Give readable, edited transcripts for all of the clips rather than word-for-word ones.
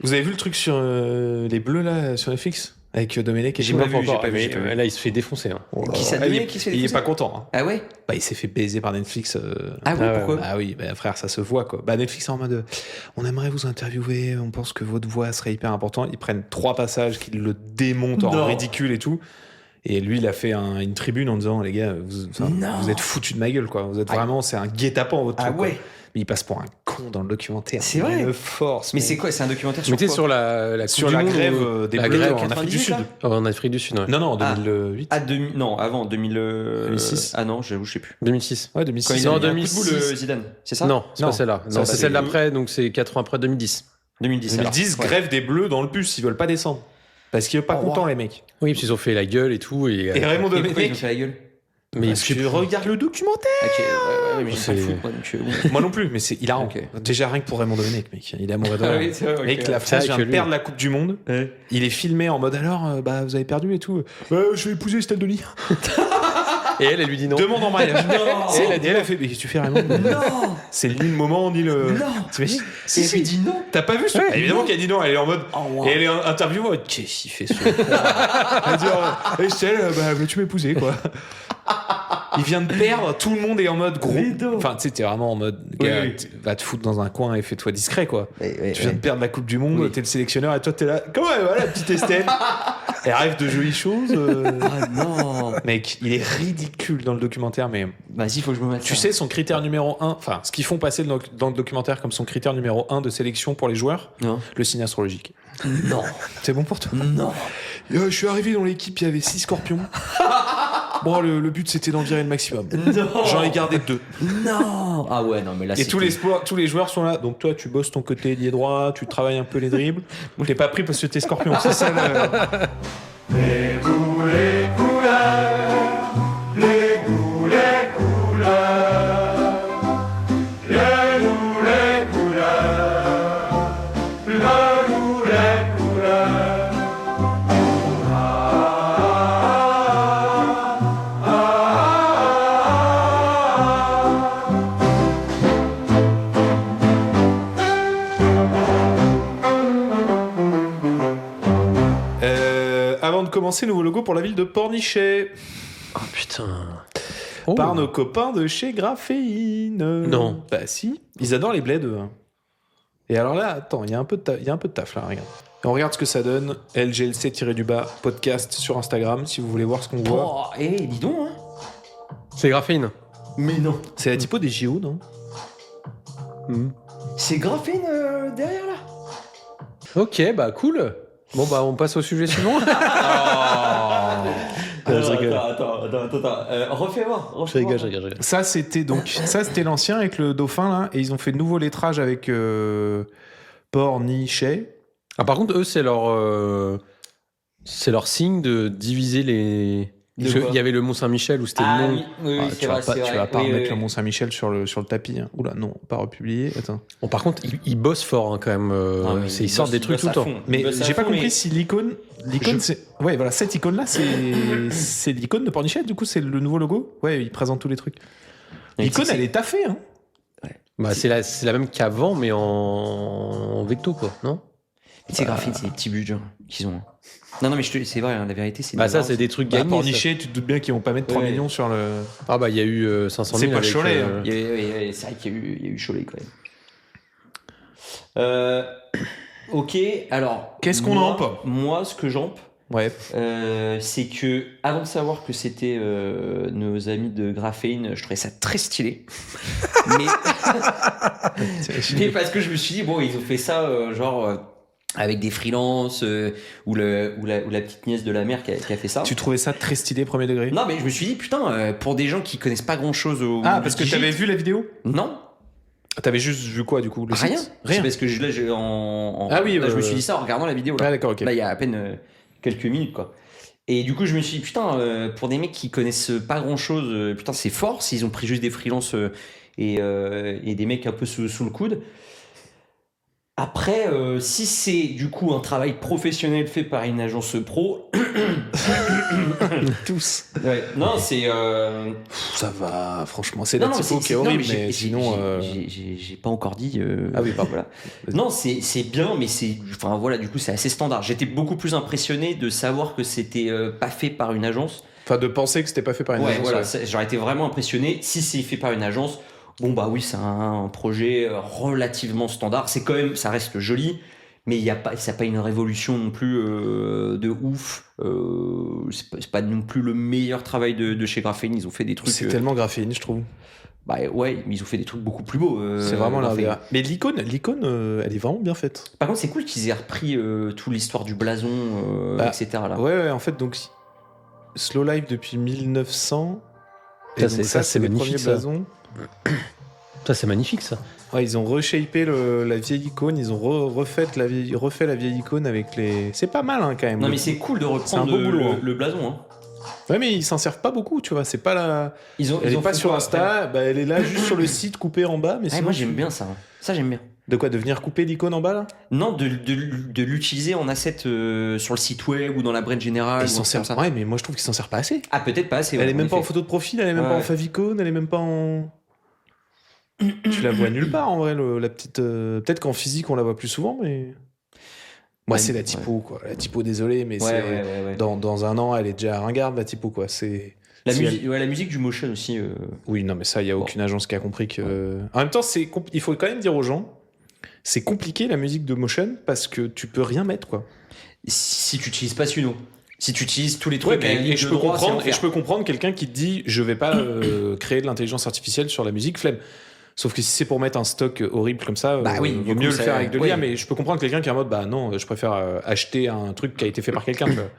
Vous avez vu le truc sur les bleus là sur Netflix avec Domenech et J'ai tout, pas là, vu, j'ai pas vu. mais là il se fait défoncer. Hein. Qui ça, il, Domenech qui se fait il est défoncer pas content. Hein. Ah ouais? Bah, il s'est fait baiser par Netflix. Ah oui, pourquoi? Ah oui, bah, frère, ça se voit quoi. Bah, Netflix est en mode on aimerait vous interviewer, on pense que votre voix serait hyper importante. Ils prennent 3 passages qui le démontent en ridicule et tout. Et lui, il a fait une tribune en disant les gars, vous êtes foutus de ma gueule quoi. Vous êtes vraiment, c'est un guet-apens votre truc. Ouais. Quoi. Mais il passe pour un con dans le documentaire. C'est vrai. Une force. Mais c'est quoi? C'est un documentaire sur Mais quoi? sur la sur la grève des Bleus en 98, Afrique du Sud. là En Afrique du Sud, ouais. Non, en 2008. Non, avant 2006. Ah non, j'avoue, je sais plus. 2006. Ouais, Quand 2006. il a Non, mis un coup de 2006. boule, Zidane, c'est ça? Non, c'est Non. pas celle-là. Ça, Non, c'est c'est celle le- d'après, donc c'est 4 ans après, 2010. 2010. 2010, alors. grève des Bleus dans le bus, ils veulent pas descendre. Parce qu'ils sont pas contents, les mecs. Oui, puis ils ont fait la gueule et tout. Et Raymond Et pourquoi ils ont Domenech, fait la gueule? Mais parce que regarde le documentaire. Ok, ouais, mais j'ai pas le C'est- foot, moi, donc oui. Moi non plus, mais c'est hilarant. Ok. Déjà rien que pour Raymond Domenech, mec. Il est amoureux de Ah rien. oui, c'est vrai, ok. Mec, la C'est France vrai vient que de lui- perdre la Coupe du Monde. Ouais. Il est filmé en mode alors, bah vous avez perdu et tout. Je vais épouser Estelle Denis. Et elle lui dit non. Demande en mariage. Non. Et elle a fait, mais qu'est-ce que tu fais Raymond? Non! C'est ni le moment ni le. Non! T'imagines? Et elle lui dit non! T'as pas vu ça? Évidemment qu'elle dit non, elle est en mode. Oh, wow. Et elle est interviewée. Qu'est-ce qu'il fait ce con? Elle dit Estelle, bah veux-tu m'épouser quoi? Il vient de perdre, tout le monde est en mode gros. Enfin, tu sais, t'es vraiment en mode gars, Oui. va te foutre dans un coin et fais-toi discret quoi. Ouais, Tu viens de perdre la Coupe du Monde, Oui. t'es le sélectionneur et toi t'es là. Comment elle va la petite Estelle? Elle rêve de jolies choses. Ah non! Mec, il est ridicule dans le documentaire, mais Vas-y, faut que je me mette tu ça. sais, son critère numéro 1, enfin, ce qu'ils font passer dans le documentaire comme son critère numéro 1 de sélection pour les joueurs, Non. le signe astrologique. Non. C'est bon pour toi? Non. Je suis arrivé dans l'équipe, il y avait 6 scorpions. Bon, le but c'était d'en virer le maximum. Non. J'en ai gardé 2. Non. Ah ouais, non, mais là, Et tous les joueurs sont là. Donc toi, tu bosses ton côté ailier droit, tu travailles un peu les dribbles. T'es pas pris parce que t'es scorpion. C'est ça le... Avant de commencer, nouveau logo pour la ville de Pornichet. Oh putain. Par nos copains de chez Graphéine. Non. Bah si, ils adorent les bleds. Eux. Et alors là, attends, il y a un peu de taf là, regarde. Et on regarde ce que ça donne. LGLC-du-bas podcast sur Instagram si vous voulez voir ce qu'on voit. Oh, dis donc, hein. C'est Graphine. Mais non. C'est la typo des JO, non? C'est Graphine derrière là. Ok, bah cool. Bon, bah on passe au sujet suivant. Je rigole. Attends. Refais voir. Je rigole. Ça c'était l'ancien avec le dauphin là, et ils ont fait de nouveaux lettrages avec Pornichet. Ah, par contre, eux, c'est leur signe de diviser les. Parce quoi qu'il y avait le Mont Saint-Michel où c'était le nom. oui, Ah, c'est tu vrai, vas pas, c'est tu vrai. vas pas Oui, remettre oui, le oui. Mont Saint-Michel sur le tapis. Hein. Oula, non, pas republié. Attends. Bon, par contre, ils bossent fort hein, quand même. Ah, mais Ils sortent des trucs tout le temps. Mais j'ai pas compris si l'icône, c'est. Ouais, voilà, cette icône-là, c'est l'icône de Pornichet. Du coup, c'est le nouveau logo. Ouais, il présente tous les trucs. L'icône, elle est taffée, hein. Bah, c'est la même qu'avant, mais en vecto, quoi, non? C'est Graphine, c'est des petits budgets qu'ils ont. Non, mais c'est vrai, hein, la vérité, c'est. Bah, ça, c'est des trucs Bah, gagnés. Pornichet, tu te doutes bien qu'ils vont pas mettre 3 Ouais. millions sur le. Ça. Ah, bah, il y a eu 500 000. C'est pas avec, Cholet, hein. C'est vrai qu'il y a eu Cholet quand même. Ok, alors. Qu'est-ce qu'on moi- ampe Moi, ce que j'ampe, Ouais. c'est que avant de savoir que c'était nos amis de Graphene, je trouvais ça très stylé. mais parce que je me suis dit, bon, ils ont fait ça avec des freelances ou la petite nièce de la mère qui a fait ça. Tu trouvais ça très stylé, premier degré? Non, mais je me suis dit, putain, pour des gens qui connaissent pas grand chose au. Ah, monde parce du que digit- t'avais vu la vidéo? Non, T'avais juste vu quoi, du coup? Le rien. site C'est parce que là, Ah oui, là, je me suis dit ça en regardant la vidéo. Là, Ah, d'accord, ok. Là, il y a à peine quelques minutes, quoi. Et du coup, je me suis dit, putain, pour des mecs qui connaissent pas grand chose, putain, c'est fort s'ils ont pris juste des freelances et des mecs un peu sous le coude. Après, si c'est du coup un travail professionnel fait par une agence pro, Tous. Ouais. Non, c'est. Ça va, franchement. C'est Non, la non, typo c'est- qui est non, horrible, mais mais sinon. J'ai pas encore dit. Ah oui, pardon. Voilà. Vas-y. Non, c'est bien, mais c'est. Enfin voilà, du coup, c'est assez standard. J'étais beaucoup plus impressionné de savoir que c'était pas fait par une agence. Enfin, de penser que c'était pas fait par une Ouais, agence. voilà, ouais. j'aurais été vraiment impressionné. Si c'est fait par une agence, bon bah oui, c'est un projet relativement standard. C'est quand même, ça reste joli, mais il y a pas, ça n'a pas une révolution non plus de ouf. C'est pas non plus le meilleur travail de chez Graphene. Ils ont fait des trucs. C'est tellement graphéine, je trouve. Bah ouais, mais ils ont fait des trucs beaucoup plus beaux. C'est vraiment la Graphene. Mais l'icône, elle est vraiment bien faite. Par contre, c'est cool qu'ils aient repris toute l'histoire du blason, Bah, etc. Là. Ouais, en fait, donc Slow Life depuis 1900. Et Ça, donc c'est- ça, c'est les magnifique, premiers ça. blasons. Ça, c'est magnifique, ça. Ouais, ils ont reshapé la vieille icône, ils ont refait la vieille icône avec les. C'est pas mal hein, quand même. Non, mais c'est cool de C'est un reprendre beau boulot, hein. le blason. Hein. Ouais, mais ils s'en servent pas beaucoup, tu vois. C'est pas la. Ils ont Elle est fait pas sur quoi Insta, bah, elle est là juste sur le site coupée en bas. Mais après sinon, moi, j'aime bien ça. Ça, j'aime bien. De quoi, de venir couper l'icône en bas là? Non, de l'utiliser en asset sur le site web ou dans la brand générale. Ils ou s'en un truc comme servent. ça. Ouais, mais moi je trouve qu'ils s'en servent pas assez. Ah, peut-être pas assez. Elle ouais, est même pas en effet. photo de profil, elle est même Ouais. pas en favicon, elle est même pas en. Tu la vois nulle part en vrai, la petite. Peut-être qu'en physique on la voit plus souvent, mais. Moi Ouais, c'est la typo quoi. La typo, désolé, mais Ouais, c'est. ouais. Dans un an, elle est déjà ringarde la typo quoi. C'est. La, si musique, ouais, la musique du motion aussi. Oui, non, mais ça, il n'y a aucune agence qui a compris que. En même temps, il faut quand même dire aux gens, c'est compliqué la musique de motion parce que tu peux rien mettre quoi. Si tu n'utilises pas Suno. Si tu utilises tous les Ouais, trucs mais, à la ligne et je de peux droit, c'est comprendre, l'enfer. et je peux comprendre quelqu'un qui te dit, je vais pas créer de l'intelligence artificielle sur la musique, flemme. Sauf que si c'est pour mettre un stock horrible comme ça, Bah oui, vaut du coup, mieux le ça- faire avec de oui. l'IA. Mais je peux comprendre quelqu'un qui est en mode, bah non, je préfère acheter un truc qui a été fait par quelqu'un. tu vois.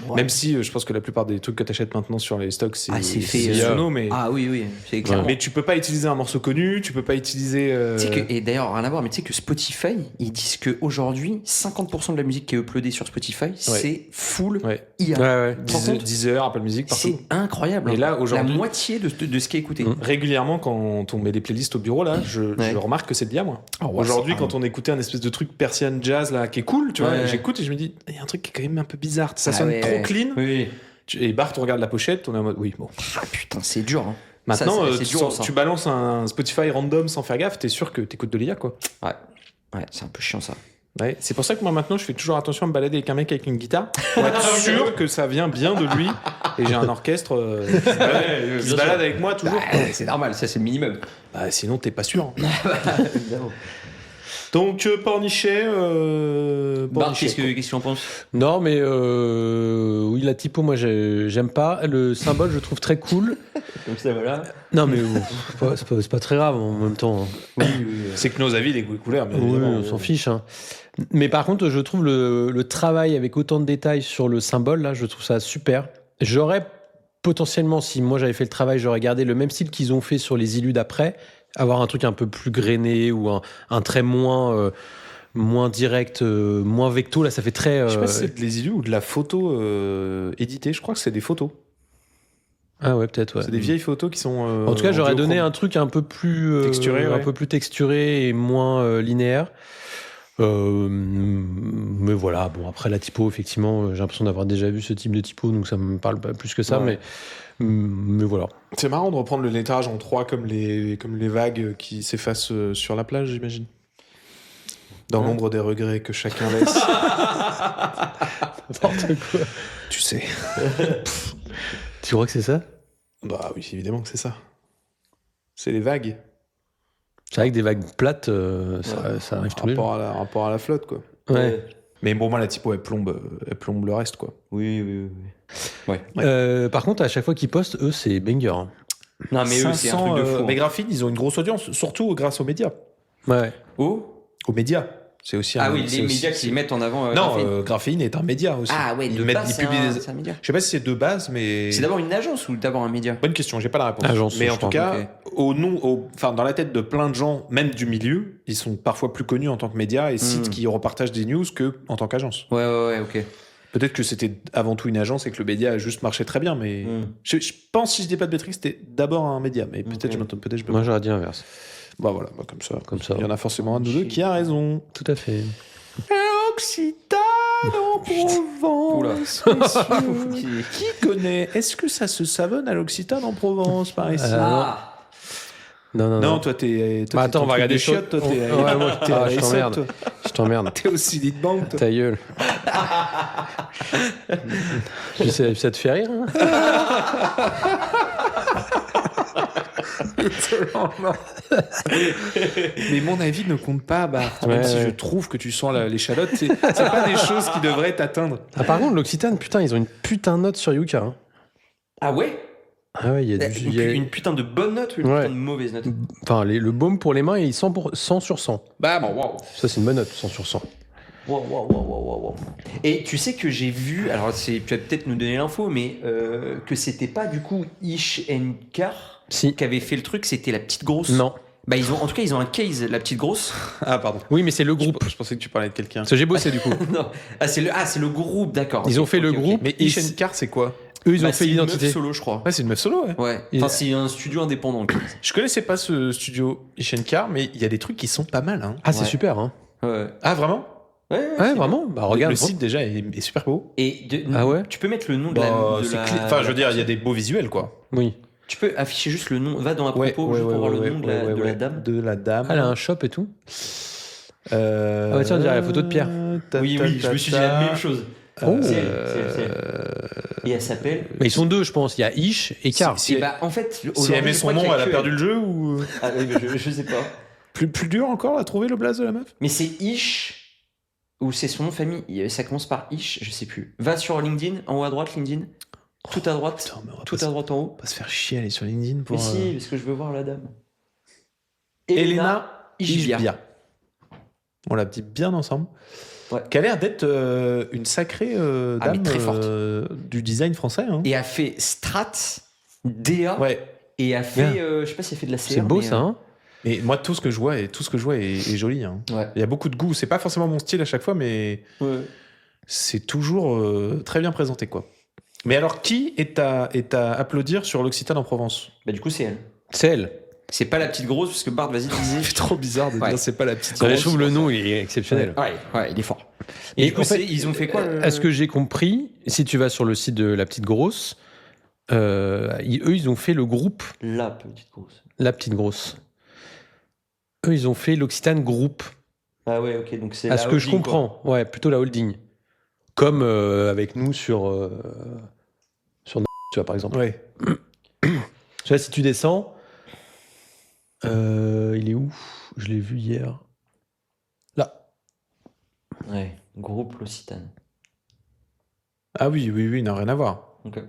Ouais. Même si je pense que la plupart des trucs que tu achètes maintenant sur les stocks, c'est Ah, c'est fait, Suno, mais. Ah oui, c'est clairement. Mais tu peux pas utiliser un morceau connu, tu peux pas utiliser. Tu sais que, et d'ailleurs, rien à voir, mais tu sais que Spotify, ils disent qu'aujourd'hui, 50% de la musique qui est uploadée sur Spotify, c'est full Ouais. IA. Ouais. Tu te rends compte Deezer, Apple Music, C'est partout. incroyable. Et hein. là, aujourd'hui- la moitié de ce qui est écouté. Régulièrement, quand on met des playlists au bureau, là, je remarque que c'est de l'IA, moi. Oh, ouais, Aujourd'hui, c'est- quand on écoutait un espèce de truc persian jazz, là, qui est cool, tu vois, Ouais. j'écoute et je me dis, il y a un truc qui est quand même un peu bizarre. Ça Ah sonne ouais, trop ouais. clean. Oui. Et Bart, on regarde la pochette, on est en mode, oui, bon. Ah putain, c'est dur. Hein. Maintenant, Ça, c'est dur, ça. tu balances un Spotify random sans faire gaffe, t'es sûr que t'écoutes de l'IA, quoi. Ouais, c'est un peu chiant ça. Ouais. C'est pour ça que moi, maintenant, je fais toujours attention à me balader avec un mec avec une guitare, pour être sûr que ça vient bien de lui. Et j'ai un orchestre qui se balade avec moi toujours. C'est normal, ça c'est le minimum. Bah, sinon, t'es pas sûr. Donc, Pornichet. Bart, qu'est-ce que tu en penses? Non, mais oui, la typo, moi, j'aime pas. Le symbole, je trouve très cool. Comme ça, voilà. Non, mais c'est pas très grave en même temps. Hein. Oui. C'est que nos avis, les goûts et couleurs, bien Oui, évidemment. on s'en fiche. Hein. Mais par contre, je trouve le travail avec autant de détails sur le symbole, là, je trouve ça super. J'aurais potentiellement, si moi j'avais fait le travail, j'aurais gardé le même style qu'ils ont fait sur les illus d'après, avoir un truc un peu plus grainé ou un trait moins direct, moins vecto. Là, ça fait très. Je sais pas si c'est de les illus ou de la photo éditée. Je crois que c'est des photos. Ah ouais, peut-être. Ouais. C'est des vieilles photos qui sont. En tout cas, j'aurais donné duochrome. un truc un peu plus Texturé, ouais. un peu plus texturé et moins linéaire. Mais voilà, bon, après la typo, effectivement, j'ai l'impression d'avoir déjà vu ce type de typo, donc ça me parle pas plus que ça, Ouais. mais voilà. C'est marrant de reprendre le lettrage en 3 comme les vagues qui s'effacent sur la plage, j'imagine. Dans Ouais. l'ombre des regrets que chacun laisse. N'importe quoi. Tu sais. Tu crois que c'est ça? Bah oui, évidemment que c'est ça. C'est les vagues. C'est vrai que des vagues plates, ça arrive tous les jours. Rapport à la flotte, quoi. Ouais. Mais bon, moi, la typo, elle plombe le reste, quoi. Oui. Ouais. Par contre, à chaque fois qu'ils postent, eux, c'est banger. Hein. Non, mais eux, c'est un 500, truc de fou. Mais Graphene, ils ont une grosse audience, surtout grâce aux médias. Ouais. Aux médias. C'est aussi Ah un- oui, c'est les aussi- médias qui mettent en avant. Non, Graphene. Graphene est un média aussi. Ah ouais, Ils de mettent- base, ils c'est publient un, des- c'est un média. Je sais pas si c'est de base, mais. C'est d'abord une agence ou d'abord un média? Bonne question, j'ai pas la réponse. Agence, mais je en tout crois. cas, enfin, dans la tête de plein de gens, même du milieu, ils sont parfois plus connus en tant que médias et sites qui repartagent des news que en tant qu'agence. Ouais, ok. Peut-être que c'était avant tout une agence et que le média a juste marché très bien, mais je pense, si je dis pas de bêtises, que c'était d'abord un média. Mais peut-être je m'entends, peut-être je me. Moi, j'aurais dit l'inverse. Bah voilà, comme ça. Comme ça. Il y en a forcément un de nous deux qui a raison. Tout à fait. Occitane. en Provence. messieurs. Qui connaît? Est-ce que ça se savonne à l'Occitane en Provence, par ici? Non. Toi, t'es. Bah, attends, on va regarder chiottes. Toi, t'es. Ouais, moi, je t'emmerde. toi. Je t'emmerde. T'es aussi dit de banque, toi. Ta gueule. Ça te fait rire, hein? Mais mon avis ne compte pas, Bart. Même si je trouve que tu sens l'échalote, c'est pas des choses qui devraient t'atteindre. Ah, par contre, l'Occitane, putain, ils ont une putain de note sur Yuka. Hein. Ah ouais? Ah ouais, il y a une putain de bonne note ou une putain de mauvaise note? Enfin, le baume pour les mains, il est 100 sur 100. Bah, bon, wow. Ça, c'est une bonne note, 100 sur 100. Wow. Et tu sais que j'ai vu, alors tu vas peut-être nous donner l'info, mais que c'était pas du coup Ish Car qui avait fait le truc, c'était la petite grosse. Non. Bah en tout cas ils ont un case, la petite grosse. Ah pardon. Oui, mais c'est le groupe. Je pensais que tu parlais de quelqu'un. Parce que j'ai bossé du coup. Non. C'est le groupe, d'accord. Ils ont fait le groupe. Mais Ish Car, c'est quoi? Eux, ils ont fait l'identité. C'est une meuf solo, je crois. Ouais, c'est une meuf solo, ouais. Ouais. Enfin, c'est un studio indépendant. Je connaissais pas ce studio Car, mais il y a des trucs qui sont pas mal. Hein. Ah, c'est super, hein. Ouais. Ah, vraiment? Ouais, vraiment. Bah, regarde. Le site déjà est super beau. Et ah ouais. Tu peux mettre le nom de Enfin, je veux dire, il y a des beaux visuels, quoi. Oui. Tu peux afficher juste le nom. Va dans la propos juste pour voir le nom de la dame. De la dame. Ah, elle a un shop et tout. Ah bah tiens, on dirait la photo de Pierre. Oui, je me suis dit la même chose. Oh. C'est elle. Et elle s'appelle. Mais ils sont deux, je pense. Il y a Ish et Car. Et bah, en fait, si elle met son nom, elle a perdu le jeu ou. Ah oui, mais je sais pas. Plus dur encore à trouver le blaze de la meuf? Mais c'est Ish ou c'est son nom de famille. Ça commence par Ish, je sais plus. Va sur LinkedIn, en haut à droite, LinkedIn. Tout à droite. Putain, tout à droite en haut. On va se faire chier aller sur LinkedIn pour. Mais si, parce que je veux voir la dame. Elena Ishbia. On l'a dit bien ensemble. Ouais. Qui a l'air d'être une sacrée dame très forte. Du design français. Hein. Et a fait Strat, DA. Ouais. Et a fait, je sais pas si elle fait de la CR. C'est beau ça, hein. Et moi, tout ce que je vois est joli. Hein. Ouais. Il y a beaucoup de goût. C'est pas forcément mon style à chaque fois, mais c'est toujours très bien présenté, quoi. Mais alors, qui est à applaudir sur l'Occitane en Provence? Bah du coup, c'est elle. C'est elle. C'est pas la petite grosse, parce que Bart, vas-y, disais. C'est trop bizarre de dire c'est pas la petite grosse. Je trouve le nom, il est exceptionnel. Ouais, il est fort. Et du coup, en fait, ils ont fait quoi À ce que j'ai compris, si tu vas sur le site de La Petite Grosse, eux, ils ont fait le groupe La petite grosse. La Petite Grosse. Eux, ils ont fait l'Occitane Group. Ah ouais, ok, donc c'est à la ce que je holding, comprends, ouais, plutôt la holding. Comme avec nous sur tu vois, par exemple. Ouais. Tu vois, si tu descends, il est où? Je l'ai vu hier. Là. Ouais, groupe L'Occitane. Ah oui, n'a rien à voir. Ok.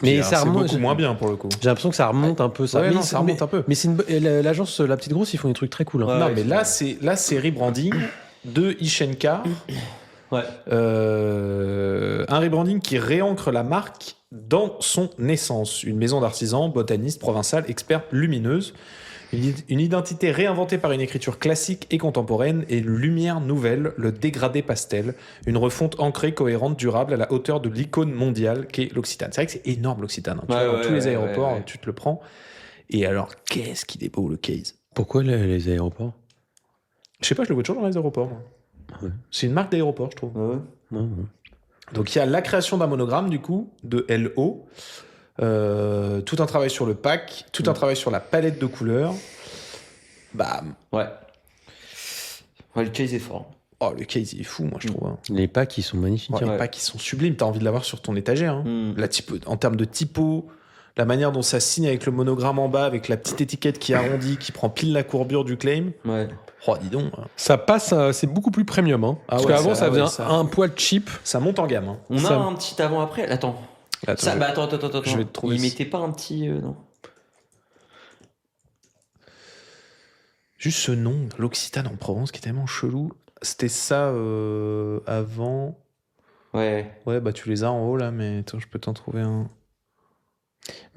Mais ça c'est remonte beaucoup moins bien pour le coup. J'ai l'impression que ça remonte un peu ça. Ouais, mais non, ça remonte un peu. Mais c'est l'agence La Petite Grosse, ils font des trucs très cool. Hein. Ouais, non, mais là c'est rebranding de Ishenka. Ouais. Un rebranding qui réancre la marque dans son essence. Une maison d'artisans, botaniste, provençale, experte lumineuse. Une identité réinventée par une écriture classique et contemporaine et une lumière nouvelle, le dégradé pastel. Une refonte ancrée, cohérente, durable à la hauteur de l'icône mondiale qu'est l'Occitane. C'est vrai que c'est énorme l'Occitane. Hein. Tu vois, dans tous les aéroports, tu te le prends. Et alors, qu'est-ce qu'il est beau le case. Pourquoi les aéroports? Je sais pas, je le vois toujours dans les aéroports. Moi. Ouais. C'est une marque d'aéroport, je trouve. Ouais. Donc il y a la création d'un monogramme du coup de LO, tout un travail sur le pack, tout un travail sur la palette de couleurs. Bam. Ouais, le case est fort. Oh, le case il est fou, moi je trouve. Hein. Les packs ils sont magnifiques. Les packs ils sont sublimes. T'as envie de l'avoir sur ton étagère. Hein. En termes de typo, la manière dont ça signe avec le monogramme en bas, avec la petite étiquette qui arrondit, qui prend pile la courbure du claim. Ouais. Oh, dis donc. Ça passe, c'est beaucoup plus premium. Hein. Parce qu'avant, ça faisait un poil cheap. Ça monte en gamme. Hein. On a un petit avant-après. Attends. Attends. Je vais te trouver. Il mettait pas un petit. Non. Juste ce nom, l'Occitane en Provence, qui est tellement chelou. C'était ça avant. Ouais. Ouais, bah tu les as en haut là, mais attends, je peux t'en trouver un.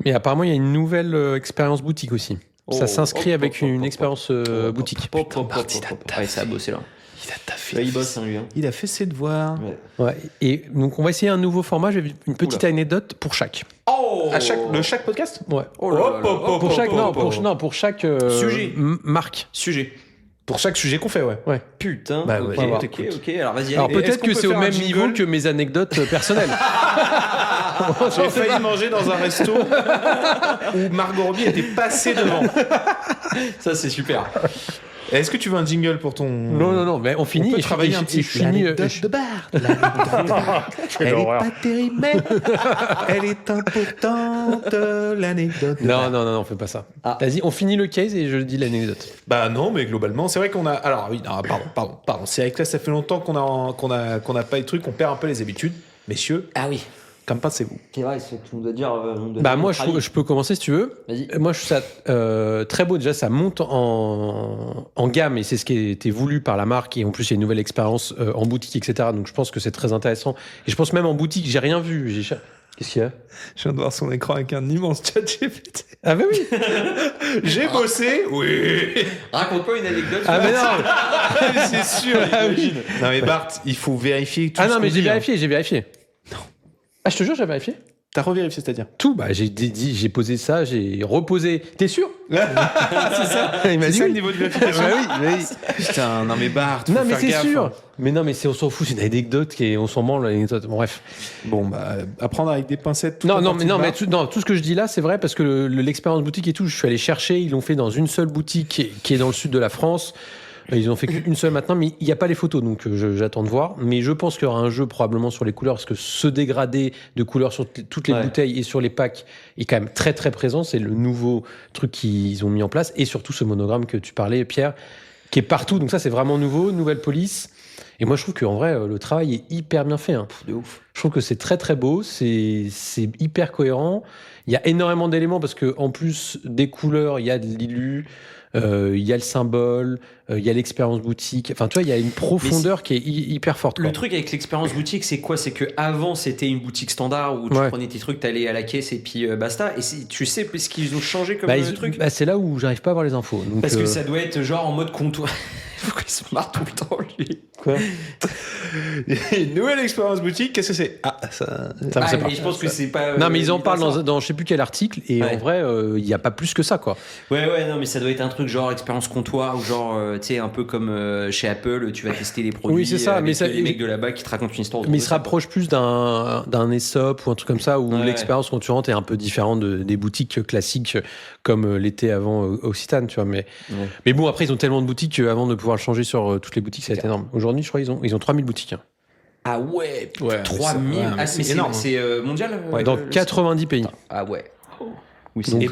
Mais apparemment, il y a une nouvelle expérience boutique aussi. Ça s'inscrit avec une expérience boutique. Ouais, ça a bossé là. Il a taffé. Là, il bosse, lui. Hein. Il a fait ses devoirs. Ouais. Et donc, on va essayer un nouveau format. J'ai une petite anecdote pour chaque. Oh, à chaque podcast. Ouais. Oh là là. Pour chaque sujet. Sujet. Pour chaque sujet qu'on fait, ouais. Putain. Bah, ok, ouais, ok. Alors vas-y. Alors allez. est-ce peut-être qu'on que peut c'est au faire un même jingle niveau que mes anecdotes personnelles. J'ai failli manger dans un resto où Margot Robbie était passée devant. Ça c'est super. Est-ce que tu veux un jingle pour ton... Non, mais on finit. On peut et travailler je- un et petit... je finis, L'anecdote de bar. L'anecdote de bar. Elle est pas terrible, mais elle est importante, l'anecdote de bar. Non, fais pas ça. Ah. Vas-y, on finit le case et je dis l'anecdote. Bah non, mais globalement, c'est vrai qu'on a... Alors oui, non, pardon. C'est avec là, ça fait longtemps qu'on a pas les trucs, on perd un peu les habitudes. Messieurs, Ah oui. qu'en pensez-vous? C'est vrai, c'est que tu nous dois dire. Bah moi, je peux commencer si tu veux. Vas-y. Moi, je trouve ça très beau. Déjà, ça monte en gamme et c'est ce qui a été voulu par la marque. Et en plus, il y a une nouvelle expérience en boutique, etc. Donc, je pense que c'est très intéressant. Et je pense même en boutique, j'ai rien vu. Qu'est-ce qu'il y a? Je viens de voir son écran avec un immense chat GPT. Ah bah oui. J'ai bossé, oui. Raconte-moi une anecdote. Ah mais non. C'est sûr, imagine. Non mais Bart, il faut vérifier tout Ah ce non, mais qu'on dit, hein. j'ai vérifié. Non. Ah, je te jure, j'ai vérifié. T'as revérifié, c'est-à-dire? Tout, bah j'ai posé ça, j'ai reposé. T'es sûr? C'est ça. Il m'a C'est dit ça oui. le niveau de vérification. Bah oui. Putain, non mais Bart, faut Non mais faire c'est gaffe, sûr. hein. Mais non mais on s'en fout, c'est une anecdote on s'en branle l'anecdote. Bon, bref. Bon bah, apprendre avec des pincettes. toute Non la non partie mais non de mais Bart. tout ce que je dis là, c'est vrai parce que l'expérience boutique et tout, je suis allé chercher, ils l'ont fait dans une seule boutique qui est dans le sud de la France. Ils ont fait qu'une seule maintenant, mais il n'y a pas les photos, donc j'attends de voir. Mais je pense qu'il y aura un jeu probablement sur les couleurs, parce que ce dégradé de couleurs sur toutes les bouteilles et sur les packs est quand même très très présent. C'est le nouveau truc qu'ils ont mis en place. Et surtout ce monogramme que tu parlais, Pierre, qui est partout. Donc ça, c'est vraiment nouveau, nouvelle police. Et moi, je trouve qu'en vrai, le travail est hyper bien fait. Hein. De ouf. Je trouve que c'est très très beau, c'est hyper cohérent. Il y a énormément d'éléments, parce qu'en plus des couleurs, il y a de l'illu. Il y a le symbole, il y a l'expérience boutique. Enfin, tu vois, il y a une profondeur qui est hyper forte. Le Quoi. truc avec l'expérience boutique, c'est quoi? C'est que avant c'était une boutique standard où tu prenais tes trucs, t'allais à la caisse et puis basta. Et tu sais ce qu'ils ont changé comme truc? C'est là où j'arrive pas à avoir les infos. Donc, Parce que ça doit être genre en mode comptoir. Pourquoi il se marre tout le temps, lui? Quoi? Une nouvelle expérience boutique, qu'est-ce que c'est? Ah, ça me sait pas. Mais je pense que c'est pas. Non, mais ils en parlent dans je sais plus quel article, et en vrai, il n'y a pas plus que ça, quoi. Ouais, non, mais ça doit être un truc genre expérience comptoir, ou genre, tu sais, un peu comme chez Apple, tu vas tester les produits. Oui, c'est ça, mais les mecs de là-bas qui te racontent une histoire. Mais il se rapproche plus d'un Aesop ou un truc comme ça, où l'expérience quand tu rentres est un peu différente des boutiques classiques comme l'était avant Occitane, tu vois. Mais bon, après, ils ont tellement de boutiques qu'avant de pouvoir le changer sur toutes les boutiques, ça va être énorme. Aujourd'hui, je crois ils ont 3000 boutiques. Hein. Ah ouais, ouais 3000. Mais c'est énorme. C'est mondial dans 90 pays. Ah ouais. Oui, donc, et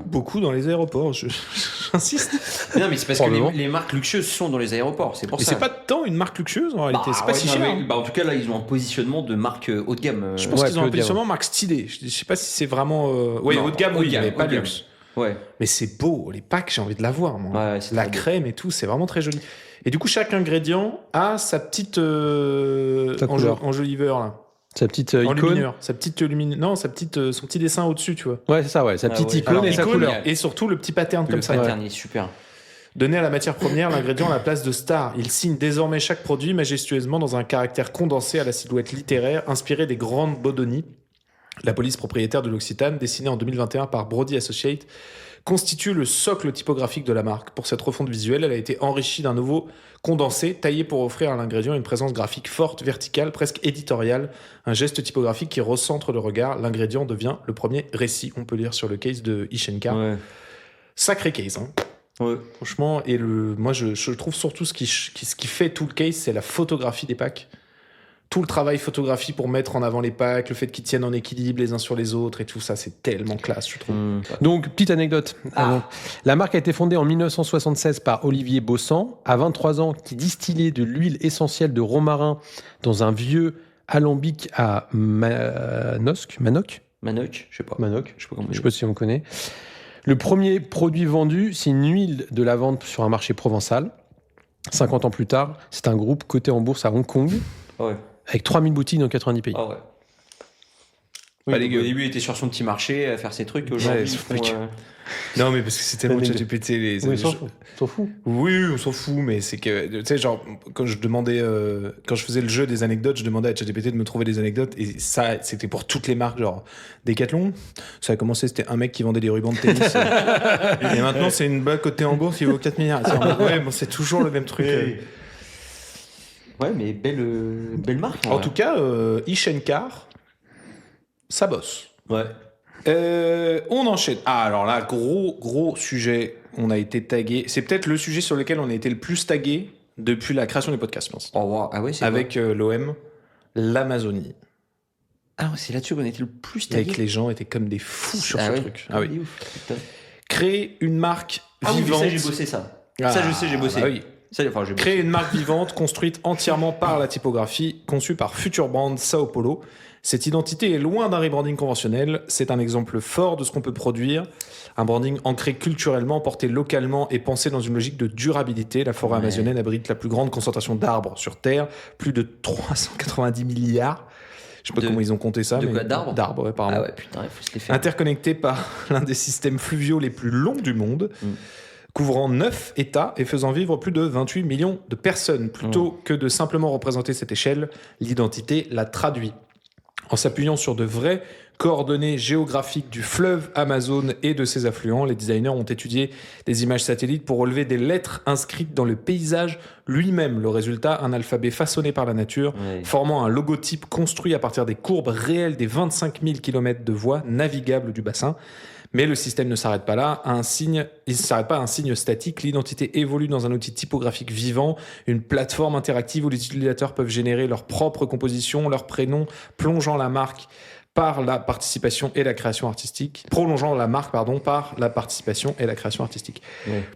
beaucoup dans les aéroports, j'insiste. Non, mais c'est parce que les marques luxueuses sont dans les aéroports, c'est pour ça. Mais c'est pas tant une marque luxueuse en réalité, c'est pas si cher. En tout cas, là, ils ont un positionnement de marque haut de gamme. Je pense qu'ils ont un positionnement marque stylée. Je sais pas si c'est vraiment. Oui, haut de gamme, oui, mais pas luxe. Ouais. Mais c'est beau, les packs, j'ai envie de l'avoir, moi. Ouais, la crème et tout, c'est vraiment très joli. Et du coup, chaque ingrédient a sa petite enjoliveur là. Sa petite icône. Sa petite son petit dessin au-dessus, tu vois. Ouais, c'est ça, ouais. Sa petite icône et sa couleur. Et surtout le petit pattern comme ça. Le pattern est super. Donner à la matière première l'ingrédient à la place de star. Il signe désormais chaque produit majestueusement dans un caractère condensé à la silhouette littéraire, inspiré des grandes Bodoni. La police propriétaire de l'Occitane, dessinée en 2021 par Brody Associates, constitue le socle typographique de la marque. Pour cette refonte visuelle, elle a été enrichie d'un nouveau condensé, taillé pour offrir à l'ingrédient une présence graphique forte, verticale, presque éditoriale, un geste typographique qui recentre le regard. L'ingrédient devient le premier récit. On peut lire sur le case de Ishenka. Ouais. Sacré case, hein. Ouais. Franchement, et moi je trouve surtout ce qui fait tout le case, c'est la photographie des packs. Tout le travail photographie pour mettre en avant les packs, le fait qu'ils tiennent en équilibre les uns sur les autres et tout ça, c'est tellement classe, je trouve. Donc, petite anecdote. La marque a été fondée en 1976 par Olivier Bossan, à 23 ans, qui distillait de l'huile essentielle de romarin dans un vieux alambic à Manoc, je sais pas. Manoc, je sais pas si on connaît. Le premier produit vendu, c'est une huile de lavande sur un marché provençal. 50 ans plus tard, c'est un groupe coté en bourse à Hong Kong. Ouais. Avec 3000 boutiques dans 90 pays. Ah ouais. Oui, Pas donc, dégueu. au début, il était sur son petit marché à faire ses trucs. Ouais, Aujourd'hui, son ils font, truc. Non, mais parce que c'est tellement Mais- ChatGPT. Oui, on s'en fout. Oui, on s'en fout, mais c'est que, tu sais, genre, quand je demandais, quand je faisais le jeu des anecdotes, je demandais à ChatGPT de me trouver des anecdotes, et ça, c'était pour toutes les marques, genre, Decathlon, ça a commencé, c'était un mec qui vendait des rubans de tennis, et maintenant, c'est une bague cotée en bourse qui vaut 4 milliards. C'est en mode, ouais, bon, c'est toujours le même truc. Ouais, mais belle marque. En tout cas, Ishenkar, ça bosse. Ouais. On enchaîne. Ah, alors là, gros sujet. On a été tagué. C'est peut-être le sujet sur lequel on a été le plus tagué depuis la création du podcast, je pense. Au revoir. Ah ouais, c'est Avec l'OM, l'Amazonie. Ah, c'est là-dessus qu'on était le plus tagué. Avec les gens étaient comme des fous sur ce ouais. truc. Ah oui. Il est ouf, putain. Créer une marque Ah oui, mais vivante. ça, j'ai bossé ça. Ah, Ça, je sais, j'ai bossé. bah oui. Ça, enfin, j'ai bossé. Créer une marque vivante construite entièrement par la typographie, conçue par Future Brand Sao Paulo. Cette identité est loin d'un rebranding conventionnel. C'est un exemple fort de ce qu'on peut produire. Un branding ancré culturellement, porté localement et pensé dans une logique de durabilité. La forêt amazonienne abrite la plus grande concentration d'arbres sur Terre, plus de 390 milliards. Je sais pas comment ils ont compté ça. De mais quoi, d'arbres ? D'arbres, ouais, apparemment. Ah ouais, putain, il faut se les faire. Interconnecté par l'un des systèmes fluviaux les plus longs du monde, couvrant 9 États et faisant vivre plus de 28 millions de personnes. Plutôt que de simplement représenter cette échelle, l'identité la traduit. En s'appuyant sur de vraies coordonnées géographiques du fleuve Amazon et de ses affluents, les designers ont étudié des images satellites pour relever des lettres inscrites dans le paysage lui-même. Le résultat, un alphabet façonné par la nature, formant un logotype construit à partir des courbes réelles des 25 000 km de voies navigables du bassin. Mais le système ne s'arrête pas là. Il ne s'arrête pas à un signe statique. L'identité évolue dans un outil typographique vivant, une plateforme interactive où les utilisateurs peuvent générer leur propre composition, leur prénom, plongeant la marque par la participation et la création artistique. Prolongeant la marque, par la participation et la création artistique.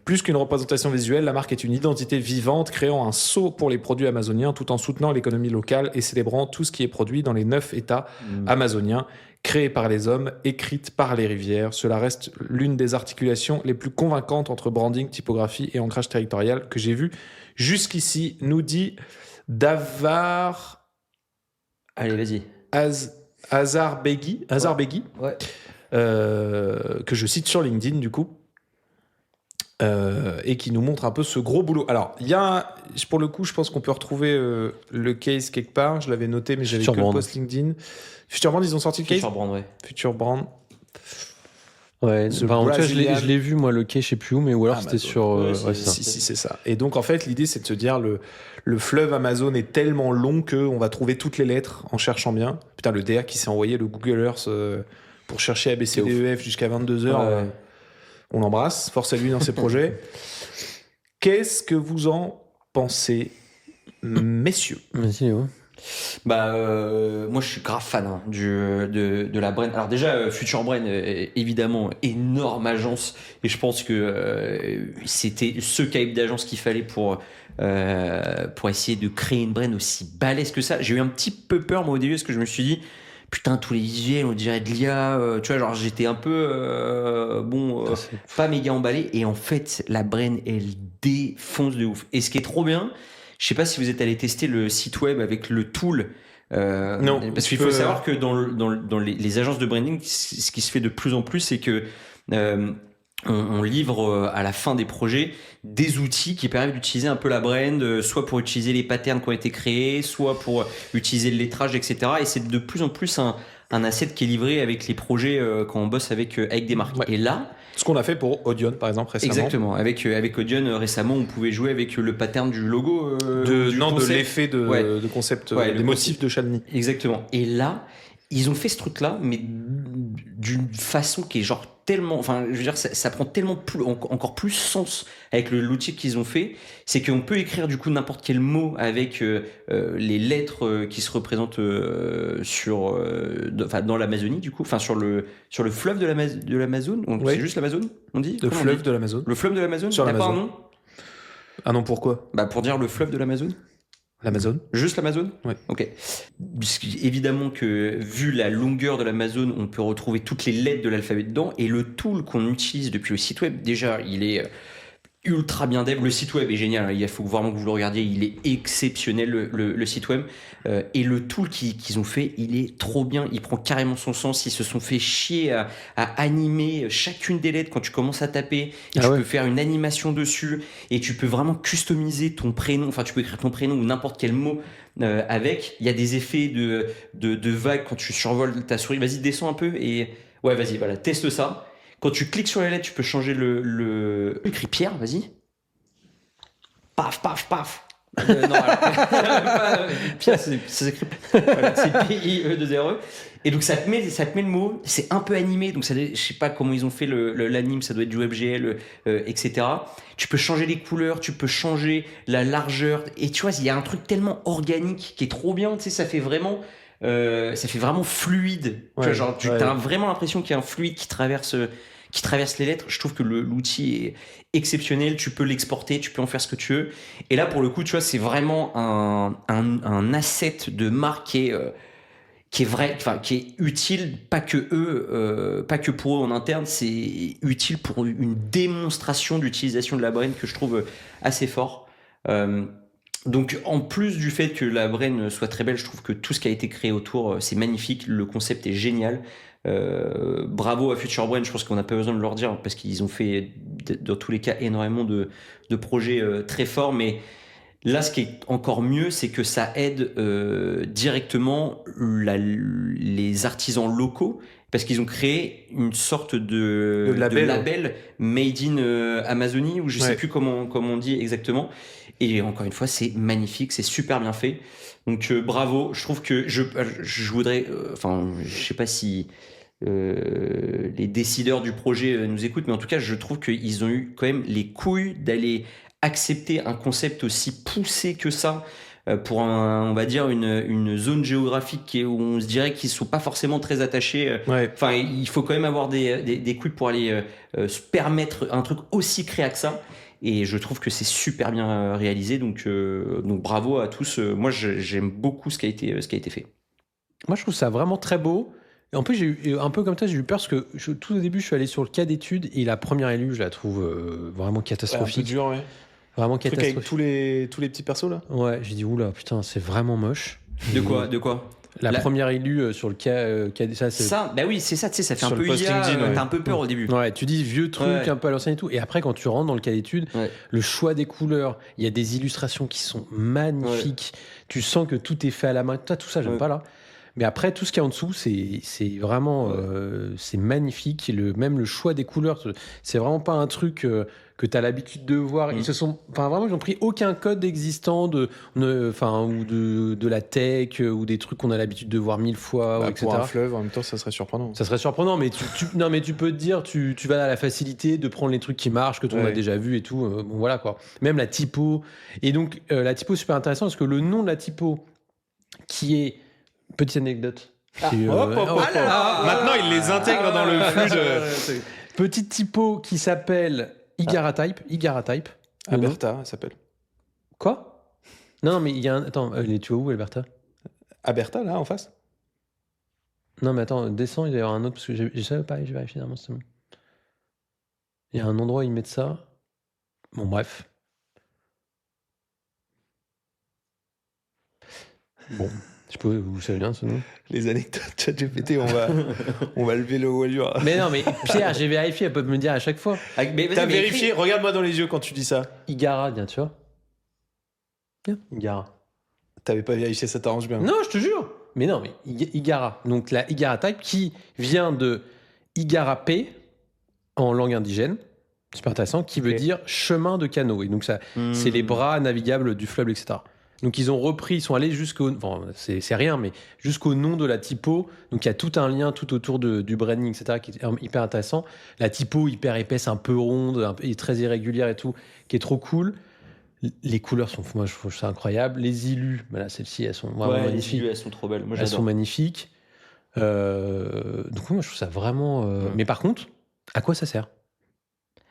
Plus qu'une représentation visuelle, la marque est une identité vivante, créant un sceau pour les produits amazoniens tout en soutenant l'économie locale et célébrant tout ce qui est produit dans les 9 États amazoniens. Créée par les hommes, écrite par les rivières. Cela reste l'une des articulations les plus convaincantes entre branding, typographie et ancrage territorial que j'ai vu jusqu'ici, nous dit Davar Allez, vas-y. Azarbegui, Ouais. que je cite sur LinkedIn du coup, et qui nous montre un peu ce gros boulot. Alors, il y a, pour le coup, je pense qu'on peut retrouver le case quelque part. Je l'avais noté, mais j'avais que le post LinkedIn. Future Brand, ils ont sorti le case. Future Brand, ouais. Future Brand. Ouais, The en tout cas, je Brazilian- l'ai vu, moi, le quai, je sais plus où, mais ou alors c'était Amazon. sur. Ouais, ouais, c'est ça. Si, c'est ça. Et donc, en fait, l'idée, c'est de se dire le fleuve Amazon est tellement long qu'on va trouver toutes les lettres en cherchant bien. Putain, le DA qui s'est envoyé le Google Earth pour chercher ABCDEF jusqu'à 22h. Ouais. On l'embrasse. Force à lui dans ses projets. Qu'est-ce que vous en pensez, messieurs? Vas-y, ouais. Bah, moi je suis grave fan de la Brain. Alors déjà, Future Brain, évidemment, énorme agence, et je pense que c'était ce type d'agence qu'il fallait pour essayer de créer une Brain aussi balèze que ça. J'ai eu un petit peu peur moi au début parce que je me suis dit putain, tous les visuels on dirait de l'IA, tu vois, genre j'étais un peu pas méga emballé, et en fait la Brain elle défonce de ouf. Et ce qui est trop bien, je sais pas si vous êtes allé tester le site web avec le tool. Non, parce qu'il faut savoir que dans les agences de branding, ce qui se fait de plus en plus, c'est que on livre à la fin des projets des outils qui permettent d'utiliser un peu la brand, soit pour utiliser les patterns qui ont été créés, soit pour utiliser le lettrage, etc. Et c'est de plus en plus un asset qui est livré avec les projets quand on bosse avec des marques. Ouais. Et là, Ce qu'on a fait pour Audion, par exemple, récemment. exactement, avec Audion récemment, on pouvait jouer avec le pattern du logo. De du concept. l'effet de concept, Ouais, des le motifs de Chalny. Exactement. Et là, ils ont fait ce truc-là, mais d'une façon qui est genre tellement, enfin, je veux dire, ça prend tellement plus, encore plus sens avec l'outil qu'ils ont fait. C'est qu'on peut écrire du coup n'importe quel mot avec les lettres qui se représentent dans l'Amazonie, du coup, enfin sur le fleuve de l'Amazon. Oui. C'est juste l'Amazon, on dit. Le Comment on fleuve dit de l'Amazon. Le fleuve de l'Amazon. Sur Il n'y a pas un l'Amazon. nom. Ah non, pourquoi? Bah pour dire le fleuve de l'Amazon. L'Amazon. Juste l'Amazon ? Ouais. Ok. Évidemment que, vu la longueur de l'Amazon, on peut retrouver toutes les lettres de l'alphabet dedans. Et le tool qu'on utilise depuis le site web, déjà, il est ultra bien dev. Le site web est génial. Il faut vraiment que vous le regardiez. Il est exceptionnel, le site web. Et le tool qu'ils ont fait, il est trop bien. Il prend carrément son sens. Ils se sont fait chier à animer chacune des lettres quand tu commences à taper. Et tu peux faire une animation dessus. Et tu peux vraiment customiser ton prénom. Enfin, tu peux écrire ton prénom ou n'importe quel mot avec. Il y a des effets de vagues quand tu survoles ta souris. Vas-y, descends un peu. Et ouais, vas-y, voilà, teste ça. Quand tu cliques sur les lettres, tu peux changer le... Écris Pierre, vas-y. Paf, paf, paf. Non, alors, Pierre, ça s'écrit... Voilà, c'est P-I-E-2-R-E. Et donc, ça te met le mot. C'est un peu animé. Donc, je sais pas comment ils ont fait l'anime. Ça doit être du WebGL, etc. Tu peux changer les couleurs. Tu peux changer la largeur. Et tu vois, il y a un truc tellement organique qui est trop bien. Tu sais, ça fait vraiment fluide. Tu vois, genre, t'as vraiment l'impression qu'il y a un fluide qui traverse les lettres. Je trouve que l'outil est exceptionnel. Tu peux l'exporter, tu peux en faire ce que tu veux. Et là, pour le coup, tu vois, c'est vraiment un asset de marque qui est vrai, enfin, qui est utile, pas que pour eux en interne, c'est utile pour une démonstration d'utilisation de la brain que je trouve assez fort. Donc, en plus du fait que la brain soit très belle, je trouve que tout ce qui a été créé autour, c'est magnifique. Le concept est génial. Bravo à Future Brain, je pense qu'on n'a pas besoin de leur dire parce qu'ils ont fait, dans tous les cas, énormément de projets très forts. Mais là, ce qui est encore mieux, c'est que ça aide directement les artisans locaux parce qu'ils ont créé une sorte de label made in Amazonie, ou je sais plus comment on dit exactement. Et encore une fois, c'est magnifique, c'est super bien fait. Donc bravo, je trouve que je voudrais, je sais pas si les décideurs du projet nous écoutent, mais en tout cas, je trouve qu'ils ont eu quand même les couilles d'aller accepter un concept aussi poussé que ça pour on va dire une zone géographique où on se dirait qu'ils sont pas forcément très attachés. Enfin, il faut quand même avoir des couilles pour aller se permettre un truc aussi créa que ça. Et je trouve que c'est super bien réalisé, donc bravo à tous. Moi, j'aime beaucoup ce qui a été fait. Moi, je trouve ça vraiment très beau. Et en plus, j'ai eu un peu comme toi, j'ai eu peur parce que tout au début, je suis allé sur le cas d'études et la première élue, je la trouve vraiment catastrophique. Un peu dur, ouais. Vraiment catastrophique. Avec tous les petits persos là. Ouais, j'ai dit oula, putain, c'est vraiment moche. De quoi La première élue sur le cas ça, bah oui, c'est ça, tu sais, ça fait un peu IA, t'as un peu peur au début. Ouais, tu dis vieux truc un peu à l'ancienne et tout. Et après, quand tu rentres dans le cas d'étude, le choix des couleurs, il y a des illustrations qui sont magnifiques. Tu sens que tout est fait à la main. Tout ça, j'aime pas là. Mais après, tout ce qu'il y a en dessous, c'est vraiment c'est magnifique. Même le choix des couleurs, c'est vraiment pas un truc que tu as l'habitude de voir. Ils ont pris aucun code existant ou de la tech ou des trucs qu'on a l'habitude de voir 1000 fois, etc. Pour un fleuve, en même temps, ça serait surprenant. Ça serait surprenant, mais tu peux te dire, tu vas à la facilité de prendre les trucs qui marchent, que tout le monde a déjà vu et tout. Bon, voilà quoi. Même la typo. Et donc, la typo, super intéressant parce que le nom de la typo, qui est. Petite anecdote. Maintenant, il les intègre dans le flux de. Petite typo qui s'appelle Igaratype. Alberta, elle s'appelle. Quoi ? Non, mais il y a un. Attends, tu vois où, Alberta ? Alberta, là, en face ? Non, mais attends, descends, il doit y avoir un autre, parce que je savais pas, je vérifie normalement. Il y a un endroit où ils mettent ça. Bon, bref. Bon. Vous savez bien ce nom. Les anecdotes ChatGPT, on va lever le voilure. Mais non, mais Pierre, j'ai vérifié, elle peut me le dire à chaque fois. T'as vérifié ? Regarde-moi dans les yeux quand tu dis ça. Igara, bien, tu vois. Bien, Igara. T'avais pas vérifié, ça t'arrange bien. Non, je te jure. Mais non, mais Igara. Donc la Igaratype qui vient de Igarapé en langue indigène. Super intéressant, qui veut dire chemin de canot. Et donc ça, c'est les bras navigables du fleuve, etc. Donc ils ont repris, ils sont allés jusqu'au, c'est rien, mais jusqu'au nom de la typo. Donc il y a tout un lien tout autour du branding, etc., qui est hyper intéressant. La typo hyper épaisse, un peu ronde, très irrégulière et tout, qui est trop cool. Les couleurs sont, moi je trouve ça incroyable. Les illus, là celles-ci, elles sont vraiment magnifiques. Les illus, elles sont trop belles. Moi, elles sont magnifiques. Donc moi je trouve ça vraiment. Mais par contre, à quoi ça sert ?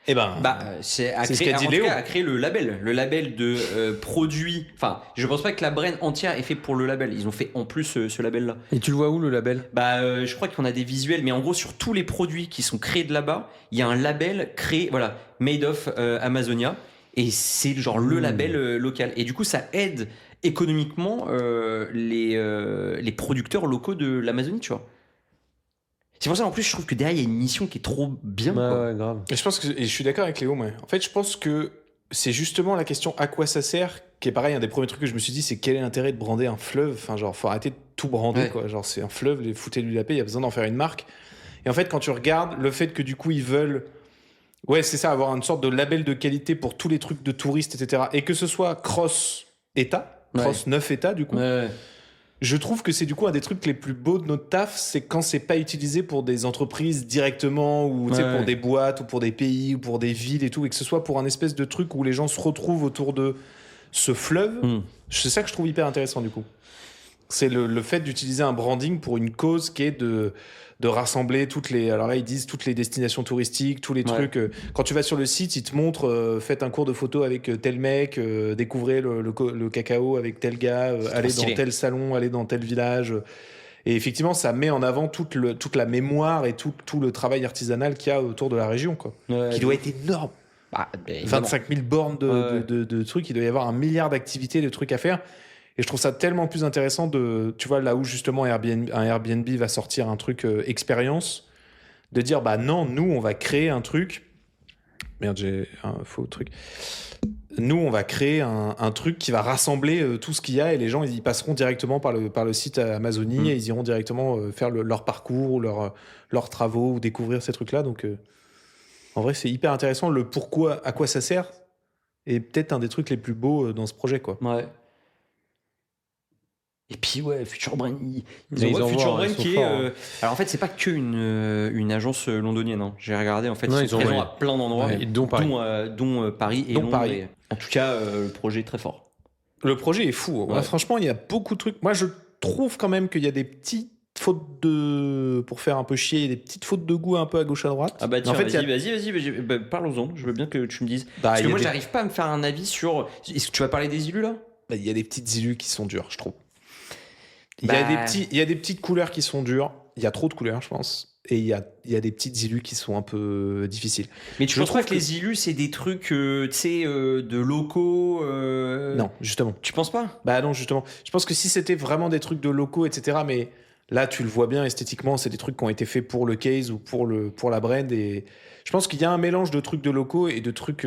Eh ben, c'est ce qu'a dit Léo. à créer le label de produits. Enfin, je pense pas que la brand entière est fait pour le label. Ils ont fait en plus ce label-là. Et tu le vois où le label? Je crois qu'on a des visuels, mais en gros sur tous les produits qui sont créés de là-bas, il y a un label créé, voilà, made of Amazonia, et c'est genre le label local. Et du coup, ça aide économiquement les producteurs locaux de l'Amazonie, tu vois. C'est pour ça, en plus, je trouve que derrière, il y a une mission qui est trop bien. Quoi. Ouais, grave. Et je suis d'accord avec Léo, moi. En fait, je pense que c'est justement la question à quoi ça sert, qui est pareil, un des premiers trucs que je me suis dit, c'est quel est l'intérêt de brander un fleuve? Enfin, genre, faut arrêter de tout brander, quoi. Genre, c'est un fleuve, foutez-lui la paix, il y a besoin d'en faire une marque. Et en fait, quand tu regardes le fait que du coup, ils veulent, ouais, c'est ça, avoir une sorte de label de qualité pour tous les trucs de touristes, etc. Et que ce soit cross-État, cross 9 États, du coup. Ouais. Je trouve que c'est du coup un des trucs les plus beaux de notre taf, c'est quand c'est pas utilisé pour des entreprises directement ou pour des boîtes ou pour des pays ou pour des villes et tout, et que ce soit pour un espèce de truc où les gens se retrouvent autour de ce fleuve. C'est ça que je trouve hyper intéressant du coup. C'est le fait d'utiliser un branding pour une cause qui est de rassembler toutes les... Alors là, ils disent toutes les destinations touristiques, tous les trucs. Quand tu vas sur le site, ils te montrent, faites un cours de photo avec tel mec, découvrez le cacao avec tel gars, allez dans tel salon, allez dans tel village. Et effectivement, ça met en avant toute la mémoire et tout le travail artisanal qu'il y a autour de la région, quoi. Qui doit être énorme. 25 000 bornes de trucs, il doit y avoir 1 milliard d'activités, de trucs à faire. Et je trouve ça tellement plus intéressant tu vois, là où justement un Airbnb va sortir un truc expérience, de dire, bah non, nous, on va créer un truc. Merde, j'ai un faux truc. Nous, on va créer un truc qui va rassembler tout ce qu'il y a, et les gens, ils passeront directement par le site Amazonie et ils iront directement faire leur parcours ou leurs travaux ou découvrir ces trucs-là. Donc, en vrai, c'est hyper intéressant. Le pourquoi, à quoi ça sert, est peut-être un des trucs les plus beaux dans ce projet, quoi. Ouais. Et puis Future Brain, Future Brain qui est alors en fait c'est pas que une agence londonienne, hein. J'ai regardé, en fait ils sont présents à plein d'endroits, dont Paris, dont Paris et Londres. Paris. Et, en tout cas le projet est très fort. Le projet est fou. Ouais. Franchement, il y a beaucoup de trucs. Moi, je trouve quand même qu'il y a des petites fautes pour faire un peu chier, il y a des petites fautes de goût un peu à gauche à droite. Ah bah tiens, en fait, vas-y, parlons-en. Je veux bien que tu me dises. Parce que moi, j'arrive pas à me faire un avis sur. Est-ce que tu vas parler des illus là? Il y a des petites illus qui sont dures, je trouve. Il y a des petites couleurs qui sont dures. Il y a trop de couleurs, je pense. Et il y a des petites illus qui sont un peu difficiles. Mais tu penses pas que les illus, c'est des trucs, tu sais, de locaux Non, justement. Tu penses pas? Bah non, justement. Je pense que si c'était vraiment des trucs de locaux, etc., mais là, tu le vois bien esthétiquement, c'est des trucs qui ont été faits pour le case ou pour la brand. Et je pense qu'il y a un mélange de trucs de locaux et de trucs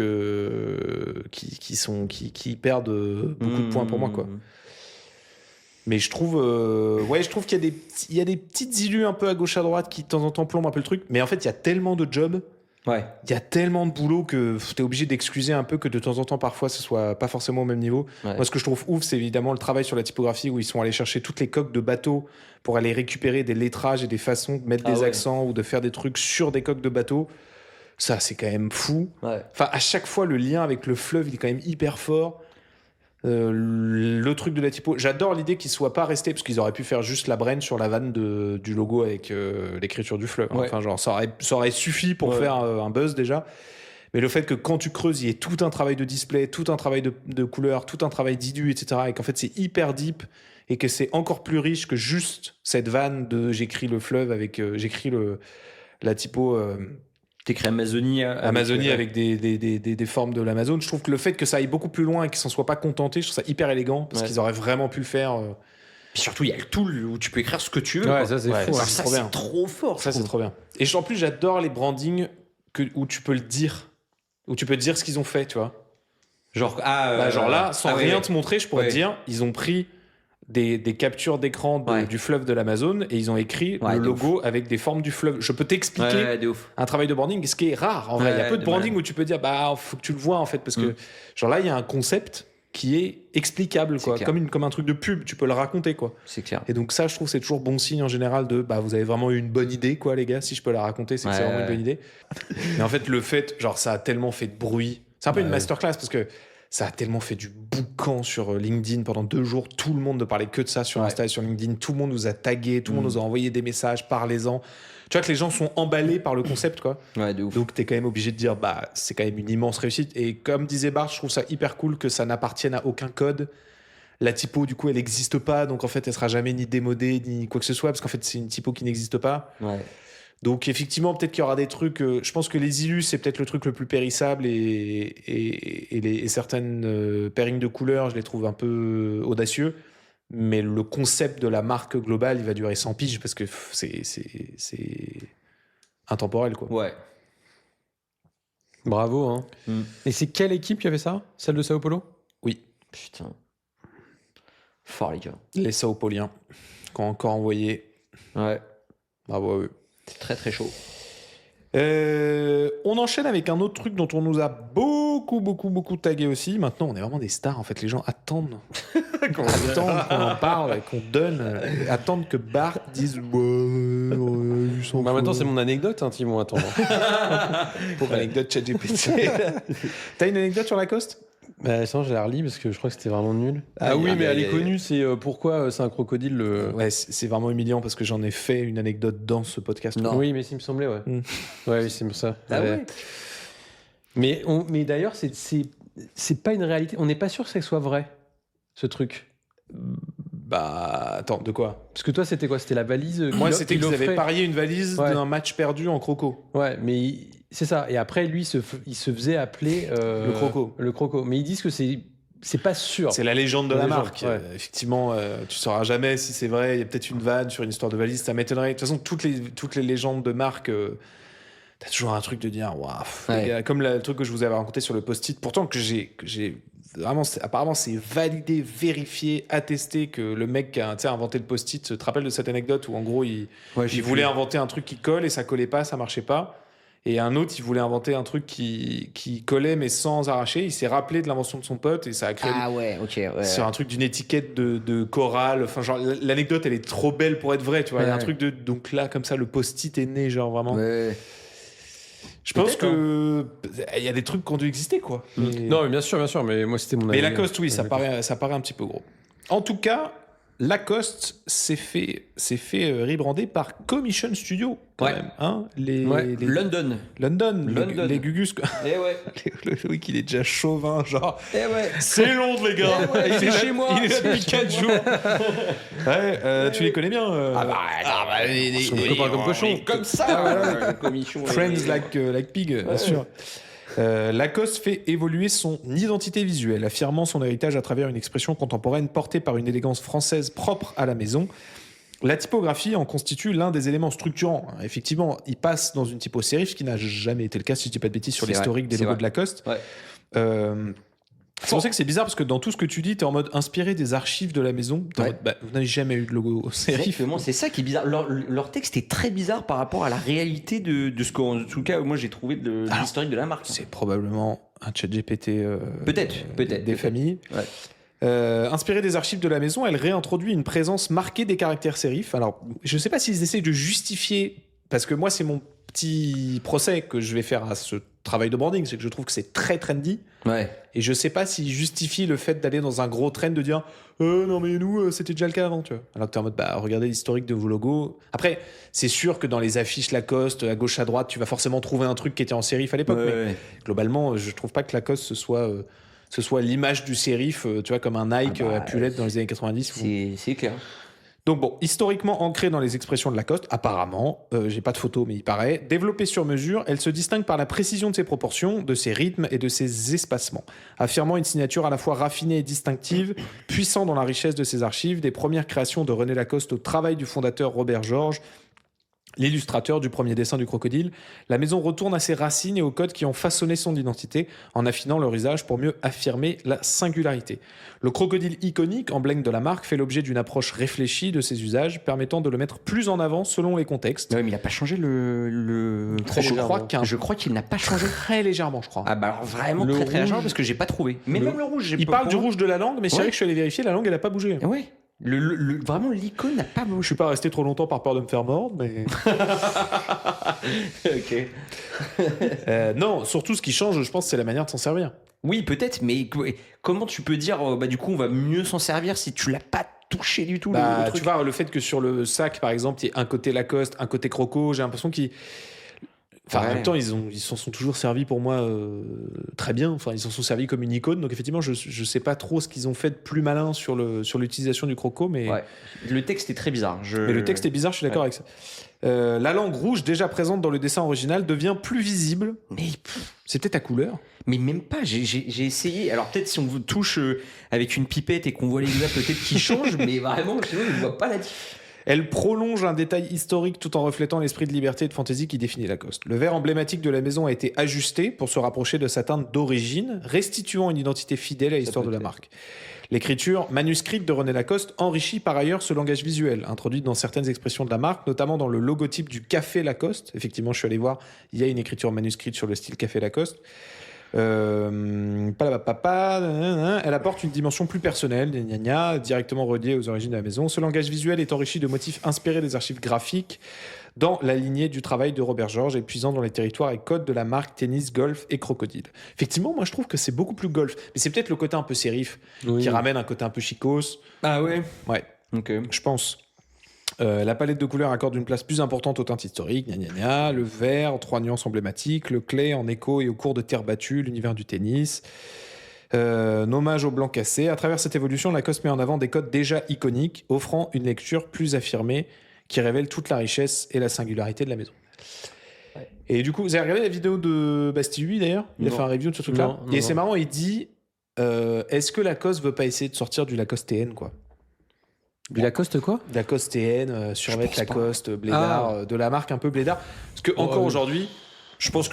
qui perdent beaucoup de points pour moi, quoi. Mais je trouve qu'il y a des petites illus un peu à gauche à droite qui de temps en temps plombent un peu le truc. Mais en fait, il y a tellement de jobs, il y a tellement de boulot que t'es obligé d'excuser un peu que de temps en temps, parfois, ce soit pas forcément au même niveau. Moi, ce que je trouve ouf, c'est évidemment le travail sur la typographie où ils sont allés chercher toutes les coques de bateaux pour aller récupérer des lettrages et des façons de mettre des accents ou de faire des trucs sur des coques de bateaux. Ça, c'est quand même fou. Enfin, à chaque fois, le lien avec le fleuve, il est quand même hyper fort. Le truc de la typo, j'adore l'idée qu'ils soient pas restés, parce qu'ils auraient pu faire juste la brain sur la vanne du logo avec l'écriture du fleuve. Enfin, genre, ça aurait suffi pour faire un buzz déjà. Mais le fait que quand tu creuses, il y ait tout un travail de display, tout un travail de couleur, tout un travail d'idu, etc. Et qu'en fait, c'est hyper deep et que c'est encore plus riche que juste cette vanne de j'écris le fleuve avec j'écris la typo. T'écris Amazonie avec des formes de l'Amazon. Je trouve que le fait que ça aille beaucoup plus loin et qu'ils s'en soient pas contentés, je trouve ça hyper élégant parce qu'ils auraient vraiment pu le faire. Puis surtout, il y a le tool où tu peux écrire ce que tu veux. Ça c'est fou. Ça c'est trop fort. Ça c'est trop bien. Et en plus, j'adore les brandings où tu peux le dire, où tu peux dire ce qu'ils ont fait, tu vois. Genre là, sans rien te montrer, je pourrais te dire, ils ont pris des captures d'écran du fleuve de l'Amazon et ils ont écrit le logo avec des formes du fleuve. Je peux t'expliquer un travail de branding, ce qui est rare en vrai. Il y a peu de branding où tu peux dire faut que tu le vois en fait parce que genre là il y a un concept qui est explicable quoi, comme un truc de pub, tu peux le raconter quoi. C'est clair. Et donc ça je trouve c'est toujours bon signe en général de vous avez vraiment eu une bonne idée quoi les gars, si je peux la raconter c'est que c'est vraiment une bonne idée. Mais en fait le fait genre ça a tellement fait de bruit, c'est un peu une masterclass parce que Ça a tellement fait du boucan sur LinkedIn pendant 2 jours. Tout le monde ne parlait que de ça sur Insta et sur LinkedIn. Tout le monde nous a tagués, tout le monde nous a envoyé des messages, parlez-en. Tu vois que les gens sont emballés par le concept, quoi. Ouais, de ouf. Donc t'es quand même obligé de dire, bah c'est quand même une immense réussite. Et comme disait Bart, je trouve ça hyper cool que ça n'appartienne à aucun code. La typo, du coup, elle n'existe pas, donc en fait, elle sera jamais ni démodée ni quoi que ce soit, parce qu'en fait, c'est une typo qui n'existe pas. Ouais. Donc effectivement, peut-être qu'il y aura des trucs. Je pense que les illus, c'est peut-être le truc le plus périssable et certaines pairings de couleurs, je les trouve un peu audacieux. Mais le concept de la marque globale, il va durer 100 piges parce que c'est intemporel, quoi. Ouais. Bravo, hein. Et c'est quelle équipe qui avait ça? Celle de Sao Paulo? Oui. Putain. Fort, les gars. Les Sao Pauliens, qui ont encore envoyé. Ouais. Bravo à eux. Très, très chaud. On enchaîne avec un autre truc dont on nous a beaucoup tagué aussi. Maintenant, on est vraiment des stars. En fait, les gens attendent qu'on en parle, qu'on donne, attendent que Bart dise Maintenant, c'est mon anecdote, hein, ils vont attendre. pour anecdote ChatGPT. T'as une anecdote sur Lacoste? Bah, sinon, je la relis parce que je crois que c'était vraiment nul. Ah oui, mais elle est connue, c'est pourquoi c'est un crocodile. Ouais, c'est vraiment humiliant parce que j'en ai fait une anecdote dans ce podcast. Non. Oui, mais il me semblait, ouais. Ouais, oui, c'est pour ça. Ah ouais. Mais d'ailleurs, c'est pas une réalité. On n'est pas sûr que ça soit vrai, ce truc. Bah, attends, de quoi? Parce que toi, c'était quoi? C'était la valise Moi, c'était qu'ils avaient parié une valise Ouais. d'un match perdu en croco. Ouais, mais c'est ça. Et après, lui, il se faisait appeler Le croco. Le croco. Mais ils disent que c'est pas sûr. C'est la légende de la légende, marque. ouais. Effectivement, tu sauras jamais si c'est vrai. Il y a peut-être une vanne sur une histoire de valise. Ça m'étonnerait. De toute façon, toutes les légendes de marque, t'as toujours un truc de dire, waouh, Ouais. les gars, comme le truc que je vous avais raconté sur le post-it. Pourtant que j'ai vraiment, apparemment, c'est validé, vérifié, attesté que le mec qui a inventé le post-it. Tu te rappelles de cette anecdote où en gros il voulait inventer un truc qui colle et ça collait pas, ça marchait pas. Et un autre, il voulait inventer un truc qui collait mais sans arracher. Il s'est rappelé de l'invention de son pote et ça a créé ouais, ok. Ouais. sur un truc d'une étiquette de chorale. Enfin, genre, l'anecdote, elle est trop belle pour être vraie, tu vois. Il y a un truc de. Donc là, comme ça, le post-it est né, genre vraiment. Ouais. Je pense que. Il y a des trucs qui ont dû exister, quoi. Non, mais bien sûr, mais moi, c'était mon Mais avis. Lacoste, oui, ça paraît un petit peu gros. En tout cas, Lacoste s'est fait rebrander par Commission Studio, quand Ouais. même. Hein, London. London. Les Gugus, quoi. Eh ouais. Oui, qu'il est déjà chauvin, genre. Eh ouais. C'est Londres, les gars. Eh ouais, Il c'est est chez là- moi. Il est là depuis 4 jours. Ouais, tu les connais bien. Son copain comme cochon. Comme ça. Friends like pig, bien sûr. Lacoste fait évoluer son identité visuelle, affirmant son héritage à travers une expression contemporaine portée par une élégance française propre à la maison. La typographie en constitue l'un des éléments structurants. Effectivement, il passe dans une typo serif, ce qui n'a jamais été le cas, si je dis pas de bêtises, sur C'est l'historique vrai, des c'est logos vrai. de Lacoste. Ouais. C'est pour ça que c'est bizarre, parce que dans tout ce que tu dis, t'es en mode inspiré des archives de la maison. T'es en Ouais. mode, bah, vous n'avez jamais eu de logo serif. Exactement, c'est ça qui est bizarre. Leur texte est très bizarre par rapport à la réalité de ce qu'en tout cas, moi j'ai trouvé de l'historique de la marque. C'est probablement un chat GPT Peut-être. des familles. Ouais. Inspirée des archives de la maison, elle réintroduit une présence marquée des caractères sérifs. Alors, je ne sais pas s'ils essayent de justifier, parce que moi, c'est mon petit procès que je vais faire à ce travail de branding, c'est que je trouve que c'est très trendy. Ouais. Et je sais pas s'ils justifient le fait d'aller dans un gros trend, de dire non mais nous c'était déjà le cas avant, tu vois. Alors que t'es en mode bah regardez l'historique de vos logos. Après c'est sûr que dans les affiches Lacoste à gauche à droite tu vas forcément trouver un truc qui était en sérif à l'époque, mais globalement je trouve pas que Lacoste ce soit l'image du sérif, tu vois, comme un Nike a pu l'être dans les années 90. C'est clair. Donc bon, historiquement ancrée dans les expressions de Lacoste, apparemment, j'ai pas de photo mais il paraît, développée sur mesure, elle se distingue par la précision de ses proportions, de ses rythmes et de ses espacements, affirmant une signature à la fois raffinée et distinctive, puissant dans la richesse de ses archives, des premières créations de René Lacoste au travail du fondateur Robert Georges, l'illustrateur du premier dessin du crocodile. La maison retourne à ses racines et aux codes qui ont façonné son identité, en affinant leur usage pour mieux affirmer la singularité. Le crocodile iconique, emblème de la marque, fait l'objet d'une approche réfléchie de ses usages, permettant de le mettre plus en avant selon les contextes. Ouais, mais il n'a pas changé le Je crois qu'il n'a pas changé. très légèrement, je crois. Ah bah alors vraiment Le très très rouge. légèrement parce que j'ai pas trouvé. Mais même le rouge, j'ai Il pas parle du rouge de la langue, mais c'est Ouais. vrai que je suis allé vérifier, la langue, elle a pas bougé. Ouais. Vraiment l'icône n'a pas Je bougé. suis pas resté trop longtemps par peur de me faire mordre, mais... Ok. Non, surtout ce qui change, je pense, c'est la manière de s'en servir. Oui, peut-être, mais comment tu peux dire, du coup, on va mieux s'en servir si tu l'as pas touché du tout, le Tu truc. vois, le fait que sur le sac, par exemple, il y ait un côté Lacoste, un côté Croco, j'ai l'impression qu'ils. Enfin, en Ouais. même temps, ils s'en sont toujours servis pour moi très bien. Enfin, ils s'en sont servis comme une icône. Donc, effectivement, je sais pas trop ce qu'ils ont fait de plus malin sur l'utilisation du Croco, mais. Ouais. Le texte est très bizarre. Mais le texte est bizarre, je suis d'accord avec ça. La langue rouge, déjà présente dans le dessin original, devient plus visible. Mais, C'est peut-être à couleur. mais même pas, j'ai essayé. Alors peut-être si on vous touche avec une pipette et qu'on voit les gars, peut-être qu'ils changent, mais vraiment, sinon, je ne vois pas la différence. Elle prolonge un détail historique tout en reflétant l'esprit de liberté et de fantaisie qui définit Lacoste. Le verre emblématique de la maison a été ajusté pour se rapprocher de sa teinte d'origine, restituant une identité fidèle à l'histoire de la marque. L'écriture manuscrite de René Lacoste enrichit par ailleurs ce langage visuel, introduit dans certaines expressions de la marque, notamment dans le logotype du café Lacoste. Effectivement, je suis allé voir, il y a une écriture manuscrite sur le style café Lacoste. Elle apporte une dimension plus personnelle, directement reliée aux origines de la maison. Ce langage visuel est enrichi de motifs inspirés des archives graphiques dans la lignée du travail de Robert Georges et puisant dans les territoires et codes de la marque tennis, golf et crocodile. Effectivement, moi je trouve que c'est beaucoup plus golf. Mais c'est peut-être le côté un peu sérif qui ramène un côté un peu chicos. Ah ouais. Ouais, Ok. je pense. La palette de couleurs accorde une place plus importante aux teintes historiques, le vert, 3 nuances emblématiques, le clay en écho et au cours de terre battue, l'univers du tennis. Hommage au blanc cassé. À travers cette évolution, Lacoste met en avant des codes déjà iconiques, offrant une lecture plus affirmée qui révèle toute la richesse et la singularité de la maison. Ouais. Et du coup, vous avez regardé la vidéo de Bastille Huy d'ailleurs ? Il a fait un review de ce truc-là. Et c'est marrant, il dit est-ce que Lacoste veut pas essayer de sortir du Lacoste TN, quoi ? Du Lacoste quoi ? Lacoste TN, survêt Lacoste, Blédard, de la marque un peu Blédard. Parce que encore aujourd'hui, je pense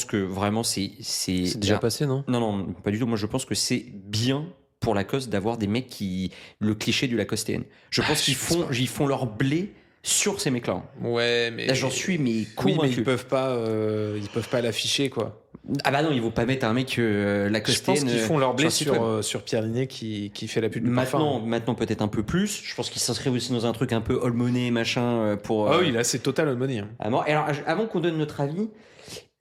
que vraiment c'est déjà passé, non ? Non, pas du tout. Moi, je pense que c'est bien pour Lacoste d'avoir des mecs qui le cliché du Lacoste TN. Je pense qu'ils font leur blé sur ces mecs-là. Ouais, mais là, j'en suis convaincu. Mais ils peuvent pas l'afficher, quoi. Ah bah non, ils vont pas mettre un mec Lacoste. Je pense qu'ils font leur blé sur Pierre Linné qui fait la pub du parfum. Maintenant peut-être un peu plus. Je pense qu'ils s'inscrivent aussi dans un truc un peu Old Money, machin, pour... Ah oui, là c'est total Old Money. Alors, avant qu'on donne notre avis,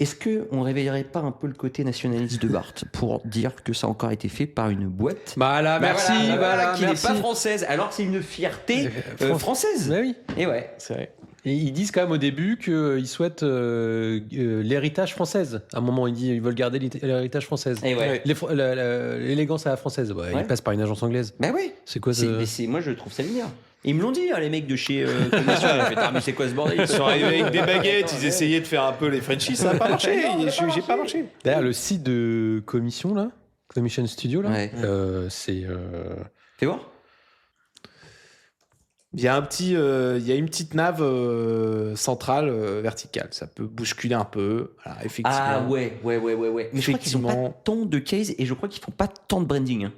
est-ce qu'on réveillerait pas un peu le côté nationaliste de Barthes pour dire que ça a encore été fait par une boîte qui n'est pas française, alors que c'est une fierté française. Bah oui. Et ouais. C'est vrai. Et ils disent quand même au début qu'ils souhaitent l'héritage française. À un moment, ils veulent garder l'héritage française. Et ouais. L'élégance à la française. Ouais. Ils passent par une agence anglaise. Bah oui. C'est quoi moi, je trouve ça lunaire. Ils me l'ont dit, les mecs de chez Commission. Mais c'est quoi ce bordel ? Ils sont arrivés avec des baguettes, ils essayaient de faire un peu les Frenchies, ça n'a pas marché. J'ai pas marché. D'ailleurs, le site de Commission, là, Commission Studio, là, c'est. Fais voir. Il y a une petite nave centrale verticale. Ça peut bousculer un peu. Voilà, effectivement. Ah ouais. Mais je crois qu'ils n'ont pas tant de case et je crois qu'ils font pas tant de branding. Hein.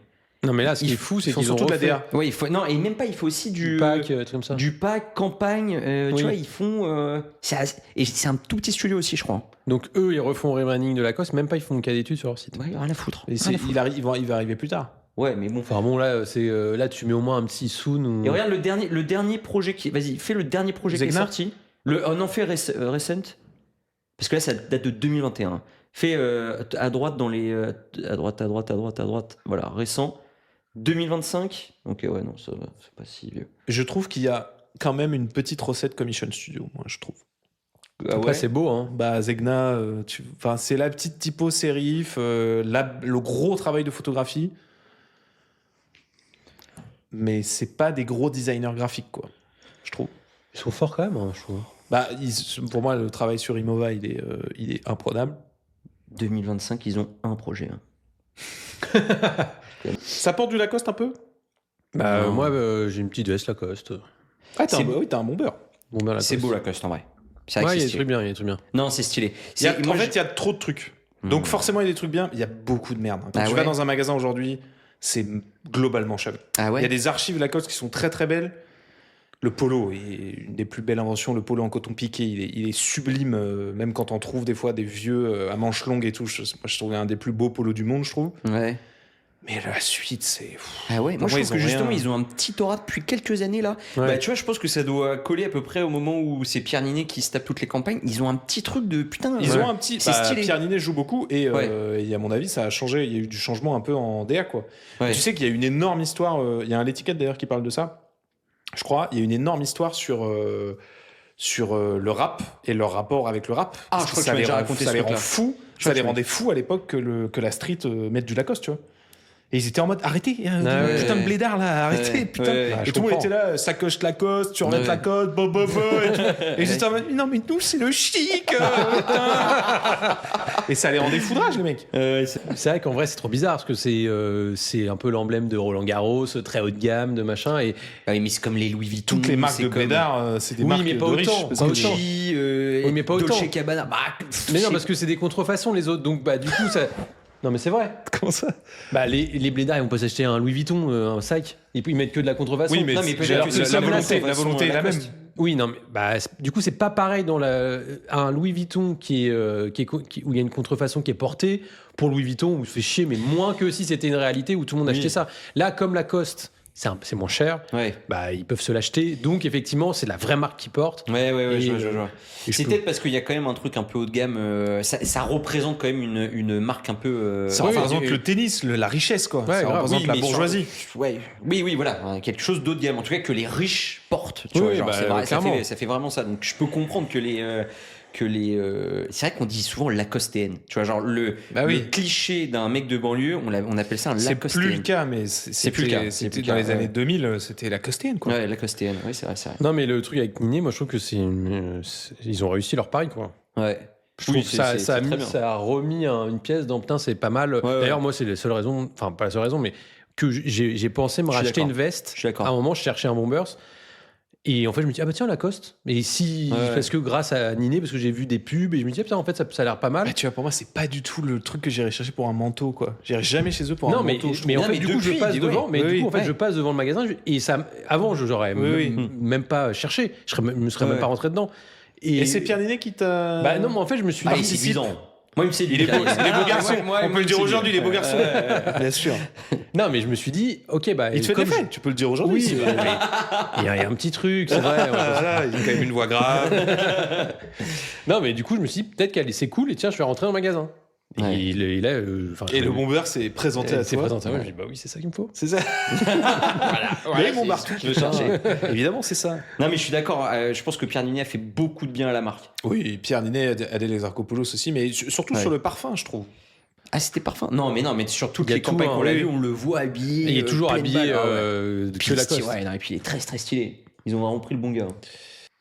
Non mais là, ce qui est fou, c'est qu'ils ont toute la DA. Ouais, et même pas. Il faut aussi du pack, comme ça. Du pack campagne. Tu vois, ils font. Et c'est un tout petit studio aussi, je crois. Donc eux, ils refont le rebranding de Lacoste. Même pas, ils font une cas d'études sur leur site. Ouais, rien à foutre. Et il va arriver plus tard. Ouais, mais bon. Enfin bon, là, là, tu mets au moins un petit soon. Ou... Et regarde le dernier projet qui. Vas-y, fais le dernier projet qui est sorti. Non, fais recent. Parce que là, ça date de 2021. Fais à droite dans les. À droite. Voilà, récent. 2025. Ok, ouais, non, ça va, c'est pas si vieux. Je trouve qu'il y a quand même une petite recette Commission Studio, moi, je trouve. Après, c'est beau, hein. Bah, Zegna, c'est la petite typo sérif, le gros travail de photographie. Mais c'est pas des gros designers graphiques, quoi, je trouve. Ils sont forts quand même, hein, je trouve. Bah, pour moi, le travail sur Imova, il est imprenable. 2025, ils ont un projet. Hein. Ça porte du Lacoste un peu ? Bah, moi, j'ai une petite veste Lacoste. Ah, t'as un bon beurre. C'est beau Lacoste en vrai. C'est vrai, il y a des trucs bien, Non, c'est stylé. En fait, il y a trop de trucs. Donc forcément, il y a des trucs bien, il y a beaucoup de merde. Quand tu vas dans un magasin aujourd'hui, c'est globalement chable. Ah ouais. Il y a des archives Lacoste qui sont très très belles. Le polo est une des plus belles inventions. Le polo en coton piqué, il est sublime. Même quand on trouve des fois des vieux à manches longues et tout. Moi, je trouve un des plus beaux polos du monde, je trouve. Ouais. Mais la suite, c'est. Ah ouais, moi je Ils trouve ont que justement rien. ils ont un petit aura depuis quelques années là. Ouais. Bah tu vois, je pense que ça doit coller à peu près au moment où c'est Pierre Ninet qui se tape toutes les campagnes. Ils ont un petit truc de putain. Ils ont un petit. C'est stylé. Pierre Ninet joue beaucoup et à mon avis, ça a changé. Il y a eu du changement un peu en DA, quoi. Ouais. Tu sais qu'il y a une énorme histoire. Il y a un l'étiquette d'ailleurs qui parle de ça. Je crois. Il y a une énorme histoire sur le rap et leur rapport avec le rap. Ah, Parce je crois que ça tu m'as les déjà rend- raconté ça ce les rend truc-là. fous. Je Ça crois les que rendait fous à l'époque que la street mette du Lacoste, tu vois. Et ils étaient en mode arrêtez, ouais. putain de blédard là, arrêtez, Ouais, putain. ouais. Bah, je Et tout le monde comprends. était là, sacoche Lacoste, tu remettes Ouais. Lacoste, bo bo bo. Et, tout. Et ils étaient en mode non mais nous c'est le chic. Putain. Et ça les rendait foudrage les mecs. C'est vrai qu'en vrai, c'est trop bizarre parce que c'est un peu l'emblème de Roland Garros, très haut de gamme, de machin. Et Ah oui, mais c'est comme les Louis Vuitton. Toutes les marques c'est de comme blédards, c'est des Oui, marques mais pas de autant. riches. Parce Pas que- autant. Gucci, Oui, mais pas autant. Dolce Gabbana. Bah, mais non, parce que c'est des contrefaçons les autres. Donc bah du coup ça. Non mais c'est vrai. Comment ça? Bah les blédards ils vont pas s'acheter un Louis Vuitton, un sac. Ils mettent que de la contrefaçon. Oui, mais, Non, mais j'ai peut-être l'air- que c'est la comme volonté, la la volonté est la même. Lacoste. Oui, non, mais bah, du coup, c'est pas pareil dans un Louis Vuitton où il y a une contrefaçon qui est portée pour Louis Vuitton où il se fait chier, mais moins que si c'était une réalité où tout le monde achetait ça. Là, comme Lacoste, c'est moins cher, Ouais. bah, ils peuvent se l'acheter. Donc, effectivement, c'est la vraie marque qui porte. Ouais, Et, je vois. et je C'est peux- peut-être parce qu'il y a quand même un truc un peu haut de gamme. Ça représente quand même une marque un peu. Ça représente le tennis, la richesse quoi. Ouais, Ça grave. représente Oui, la mais bourgeoisie. Ouais. Oui, voilà. Quelque chose d'autre de gamme. En tout cas, que les riches portent. Tu Oui, vois, genre, bah, c'est vrai, clairement. ça fait vraiment ça. Donc, je peux comprendre que c'est vrai qu'on dit souvent Lacostéenne. Tu vois, genre le cliché d'un mec de banlieue, on appelle ça un C'est Lacostéenne. plus le cas, mais C'est plus le cas. C'est C'était plus dans le les cas, années ouais. 2000, c'était la Costéenne quoi. Ouais, Lacostéenne. Oui, c'est vrai. Non, mais le truc avec Ninet, moi, je trouve que ils ont réussi leur pari, quoi. Ouais. Je trouve que ça a très bien. ça a remis une pièce dans putain, c'est pas mal. ouais. D'ailleurs, moi, c'est la seule raison, enfin, pas la seule raison, mais que j'ai pensé me Je suis racheter d'accord. une veste. Je suis d'accord. À un moment, je cherchais un Bombers. Et en fait, je me dis, ah bah tiens, Lacoste. Et si, Ouais. parce que grâce à Ninet, parce que j'ai vu des pubs, et je me dis, ah, putain, en fait, ça a l'air pas mal. Bah, tu vois, pour moi, c'est pas du tout le truc que j'irais chercher pour un manteau quoi. J'irais jamais chez eux pour Non, un mais, manteau. je mais en trouve. fait, Non, mais du coup, je depuis, passe ouais. devant. Mais Oui, du coup, en fait, ouais. je passe devant le magasin. Et ça, avant, j'aurais Oui, même pas cherché. Je me serais même Ouais. pas rentré dedans. Et c'est Pierre Ninet qui t'a. Bah non, mais en fait, je me suis Ah, il est dit. séduisant. Moi, il me séduit. Il est beau, il est beau garçon. Moi, On peut le dire aujourd'hui, il est beau garçon. Ouais. Bien sûr. Non, mais je me suis dit, ok, bah. Il te fait des comme faits, tu peux le dire aujourd'hui. Oui, bah, il y a un petit truc, c'est vrai. Voilà, il a quand même une voix grave. Non, mais du coup, je me suis dit, peut-être qu'elle c'est cool, et tiens, je vais rentrer dans le magasin. Et Ouais. il est. Et le bomber s'est présenté à c'est toi. présenté à moi, je dis, bah oui, c'est ça qu'il me faut. C'est ça. Ouais, mon c'est marteau ce que je cherchais. Évidemment, c'est ça. Non, mais je suis d'accord. Je pense que Pierre Ninet a fait beaucoup de bien à la marque. Oui, et Pierre Ninet, Adèle Exarchopoulos aussi, mais surtout Ouais. sur le parfum, je trouve. Ah, c'était parfum. Non, mais sur toutes Il y a les tout, campagnes hein, qu'on l'a oui. vu, on le voit habillé. Et il est toujours pleine habillé balle. Ah ouais. que Puis Lacoste. ouais, non, et puis il est très très stylé. Ils ont vraiment pris le bon gars.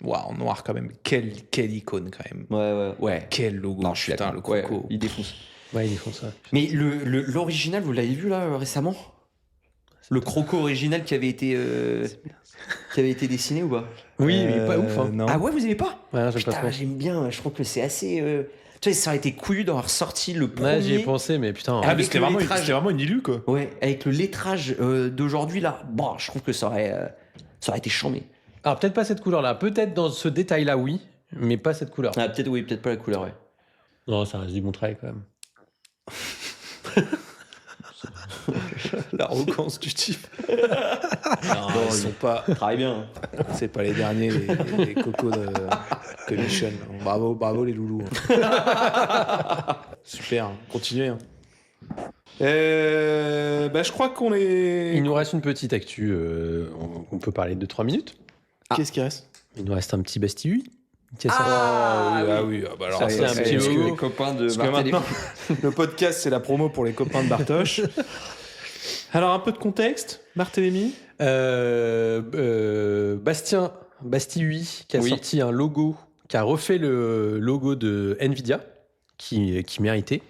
Waouh, en noir quand même. Quelle icône quand même. Ouais. Quel logo. Non, je suis putain, d'accord. le croco. Ouais, il défonce. Ouais, ils font ça. Mais l'original, vous l'avez vu là récemment? Le croco original qui avait été dessiné ou pas? Oui, mais pas ouf. Hein. Non. Ah ouais, vous aimez pas? Ouais, j'aime pas Putain, trop. j'aime bien. Je trouve que c'est assez. Tu vois, ça aurait été couillu d'avoir sorti le premier. Ouais, j'y ai pensé, mais putain. Ah, mais avec c'était le vraiment, lettrage. c'était vraiment une illu, quoi. Ouais, avec le lettrage d'aujourd'hui là, bon, je trouve que ça aurait été chambé. Alors, peut-être pas cette couleur-là. Peut-être dans ce détail-là, oui, mais pas cette couleur. Ah, peut-être oui, peut-être pas la couleur, ouais. Non, ça reste du bon travail quand même. L'arrogance du type. Non, ils sont pas. Travaille bien. C'est pas les derniers, les cocos de Commission. Bravo les loulous. Super, hein. Continuez. Hein. Bah, je crois qu'on est. Il nous reste une petite actu. On peut parler de 3 minutes. Qu'est-ce qui reste? Il nous reste un petit Bastille. Ah oui. Ah, bah alors, Ça, c'est un petit parce que- logo. Les copains de Parce que maintenant, le podcast, c'est la promo pour les copains de Bartoche. Alors, un peu de contexte, Barthélémy. Bastille qui a Oui. sorti un logo, qui a refait le logo de Nvidia, qui méritait.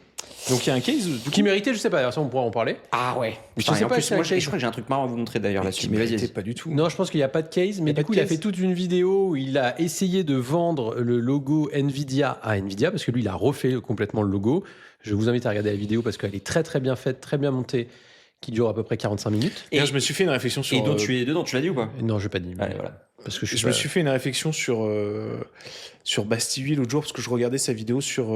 Donc, il y a un case. Qui méritait, je sais pas, d'ailleurs, ça, on pourra en parler. Ah ouais. Je Putain, sais et en pas plus, si c'est moi, un je case. crois que j'ai un truc marrant à vous montrer d'ailleurs là-dessus. Qui Mais vas-y. méritait pas du tout. Non, je pense qu'il n'y a pas de case, mais Y a pas du de coup, il a case. fait toute une vidéo où il a essayé de vendre le logo Nvidia à Nvidia, parce que lui, il a refait complètement le logo. Je vous invite à regarder la vidéo parce qu'elle est très très bien faite, très bien montée, qui dure à peu près 45 minutes. Et je me suis fait une réflexion sur. Et dont tu es dedans, tu l'as dit ou pas? Non, je n'ai pas dit. mais- Allez, voilà. Parce que je suis Je pas- me suis fait une réflexion sur Bastille l'autre jour parce que je regardais sa vidéo sur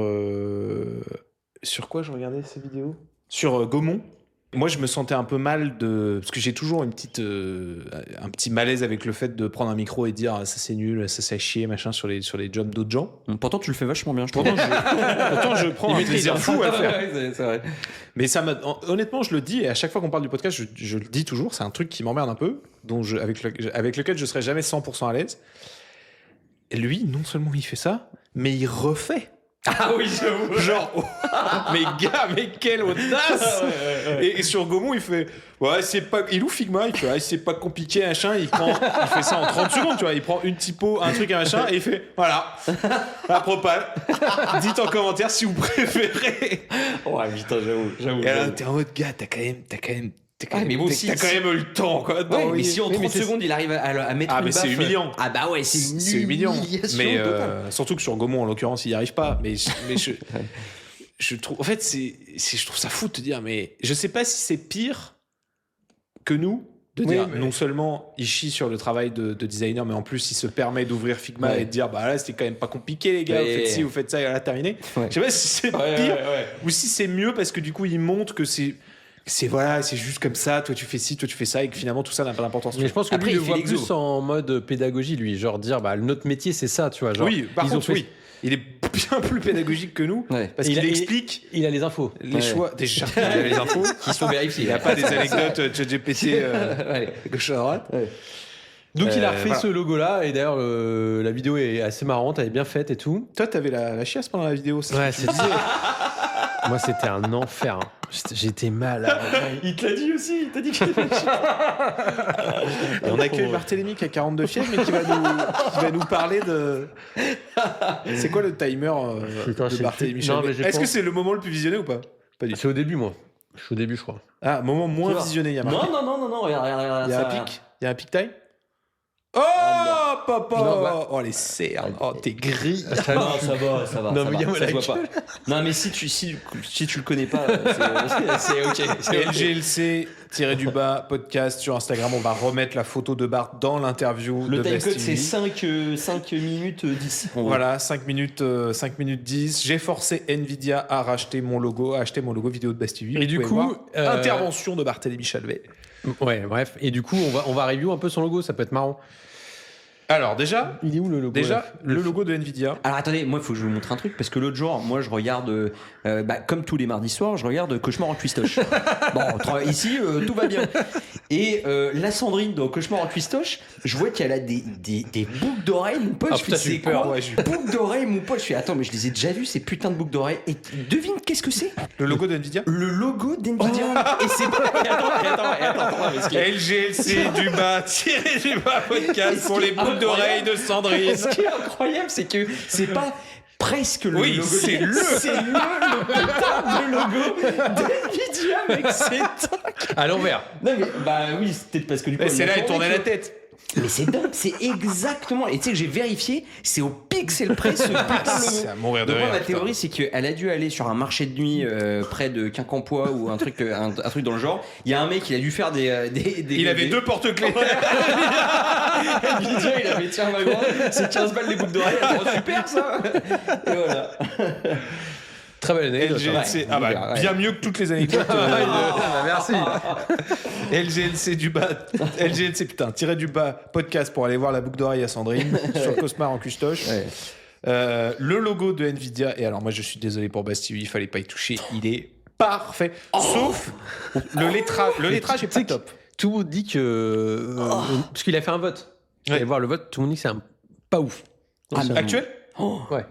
quoi je regardais sa vidéo sur Gaumont. Moi, je me sentais un peu mal parce que j'ai toujours un petit malaise avec le fait de prendre un micro et dire ça c'est nul, ça c'est à chier, machin sur les jobs d'autres gens. Pourtant, tu le fais vachement bien, je trouve. Pourtant, je prends un plaisir fou à le faire. Ouais, c'est vrai. Mais honnêtement, je le dis, et à chaque fois qu'on parle du podcast, je le dis toujours, c'est un truc qui m'emmerde un peu, avec lequel je serai jamais 100% à l'aise. Et lui, non seulement il fait ça, mais il refait. Ah oui, j'avoue. Genre, mais gars, mais quelle audace! Et sur Gaumont, il fait, ouais, c'est pas, il ouvre Figma, il fait, ouais, c'est pas compliqué, machin, il fait ça en 30 secondes, tu vois, il prend une typo, un truc, un machin, et il fait, voilà, la propale, dites en commentaire si vous préférez. Ouais, putain, j'avoue. Et là, t'es en mode, gars, t'as quand même mais moi aussi, t'as quand même eu le temps, quoi. Ouais, mais si en 30 secondes il arrive à mettre une mais c'est baffe, humiliant. Ah bah ouais, c'est humiliant. Mais totale. surtout que sur Gaumont, en l'occurrence, il n'y arrive pas. Mais je trouve, en fait, je trouve ça fou de te dire, mais je sais pas si c'est pire que nous. De dire, non seulement il chie sur le travail de designer, mais en plus il se permet d'ouvrir Figma et de dire, bah là c'était quand même pas compliqué les gars, vous faites ci, vous faites ça et là terminé. Je sais pas si c'est pire ou si c'est mieux parce que du coup il montre que c'est juste comme ça, toi tu fais ci, toi tu fais ça et que finalement tout ça n'a pas d'importance. Mais je pense que après, lui, il le il fait voit l'exo. plus en mode pédagogie, lui. Genre dire, bah, notre métier, c'est ça, tu vois. Genre, Oui, par contre, oui. Il est bien plus pédagogique que nous parce qu'il explique il a les infos. les choix. Déjà, il a les infos Qui sont vérifiés. Il n'y a pas des anecdotes ChatGPT gauche à droite. Donc il a refait voilà. ce logo-là, et d'ailleurs, la vidéo est assez marrante, elle est bien faite et tout. Toi, t'avais la chiasse pendant la vidéo. Ouais, c'est Moi, c'était un enfer. Hein. J'étais malade. Il te l'a dit aussi, il t'a dit que j'étais Et on accueille Barthélémy qui a 42 fièvres, mais qui va nous parler de. C'est quoi le timer Putain, de c'est Barthélémy plus- non, Chalvet mais Est-ce que c'est le moment le plus visionné ou pas? Pas du tout. C'est au début, moi. Je suis au début, je crois. Ah, moment moins visionné, il y a marqué. Non, regarde. Il y a ça- un pic. Il y a un pic time. Oh, papa! Non, bah- Oh, les cernes. Oh, t'es gris. Non, ça va. Non, ça mais va, gars, ça se la voit pas. Non, mais si tu le connais pas, c'est ok. C'est LGLC-du-bas podcast sur Instagram. On va remettre la photo de Bart dans l'interview Le de time code, Bastille. c'est 5 minutes 10. Voilà, 5 minutes 10. J'ai forcé Nvidia à acheter mon logo vidéo de Bastille. Et du coup, intervention de Barthélémy Chalvet. Ouais, bref. Et du coup, on va review un peu son logo, ça peut être marrant. Alors déjà, Il est où le logo le logo de Nvidia. Alors attendez, moi il faut que je vous montre un truc parce que l'autre jour, moi je regarde, comme tous les mardis soirs, je regarde Cauchemar en cuistoche. Bon, ici tout va bien. Et la Sandrine dans Cauchemar en cuistoche, je vois qu'elle a des boucles d'oreilles, mon pote. Ah, Je putain, fais, j'ai eu c'est peur, quoi ouais, j'ai eu boucles d'oreilles, mon pote. Je fais attends, mais je les ai déjà vues ces putains de boucles d'oreilles. Et devine qu'est-ce que c'est? Le logo de Nvidia. Le logo d'Nvidia. Et c'est pas. Attends, parce que- LGLC du bas podcast pour les boucles d'oreilles de Sandrine. Ce qui est incroyable, c'est que c'est pas presque le Oui, logo. c'est le putain de logo d'Nvidia, mec. C'est À l'envers. non mais bah oui, c'est peut-être parce que du coup. C'est là, il tournait la tête. Mais c'est dingue, c'est exactement. Et tu sais que j'ai vérifié, c'est au pixel près ce putain de C'est logo. à mourir de Donc moi, rire. ma théorie, c'est qu'elle a dû aller sur un marché de nuit près de Quincampoix ou un truc dans le genre. Il y a un mec, il a dû faire des Il avait deux porte-clés. Nvidia, il avait tiens, ma grande, c'est 15 balles les boucles d'oreilles. Oh, super ça. Et voilà. Très belle anecdote. LGLC, Ouais. bien mieux que toutes les anecdotes. Merci. LGLC du bas, LGLC putain, tiré du bas podcast pour aller voir la boucle d'oreille à Sandrine sur Cauchemar en custoche. Ouais. Le logo de Nvidia, et alors moi je suis désolé pour Bastille, il fallait pas y toucher, il est parfait. Sauf le lettrage est pas top. Tout le monde dit que. Parce qu'il a fait un vote. Ouais. Allez voir le vote, tout le monde dit que c'est pas ouf. Ah, non. Actuel Ouais.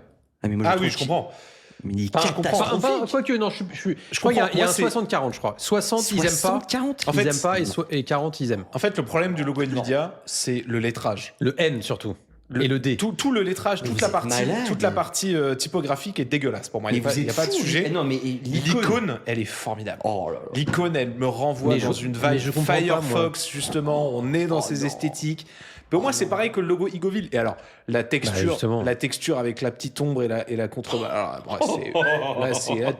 Ah, mais moi, Ah trouve oui, je comprends. Mais il est Enfin, catastrophique. quoique, non, je crois qu'il y a, comprends. il y a un Moi, 60-40, je crois. 60, ils aiment pas. 40. En fait, Ils aiment pas et 40, ils aiment. En fait, le problème du logo Nvidia, c'est le lettrage. Le N surtout. Et le D. Tout le lettrage, Mais toute vous la êtes partie, malade. toute la partie typographique est dégueulasse pour moi. Il Mais n'y a, pas de fous. sujet. Non, mais L'icône, elle est formidable. Oh là là. L'icône, elle me renvoie Mais dans je- une mais vibe je comprends pas, Firefox, justement. On est dans ces esthétiques. Mais au moins, c'est pareil que le logo Igoville. Et alors, la texture avec la petite ombre et la contreballe. Là,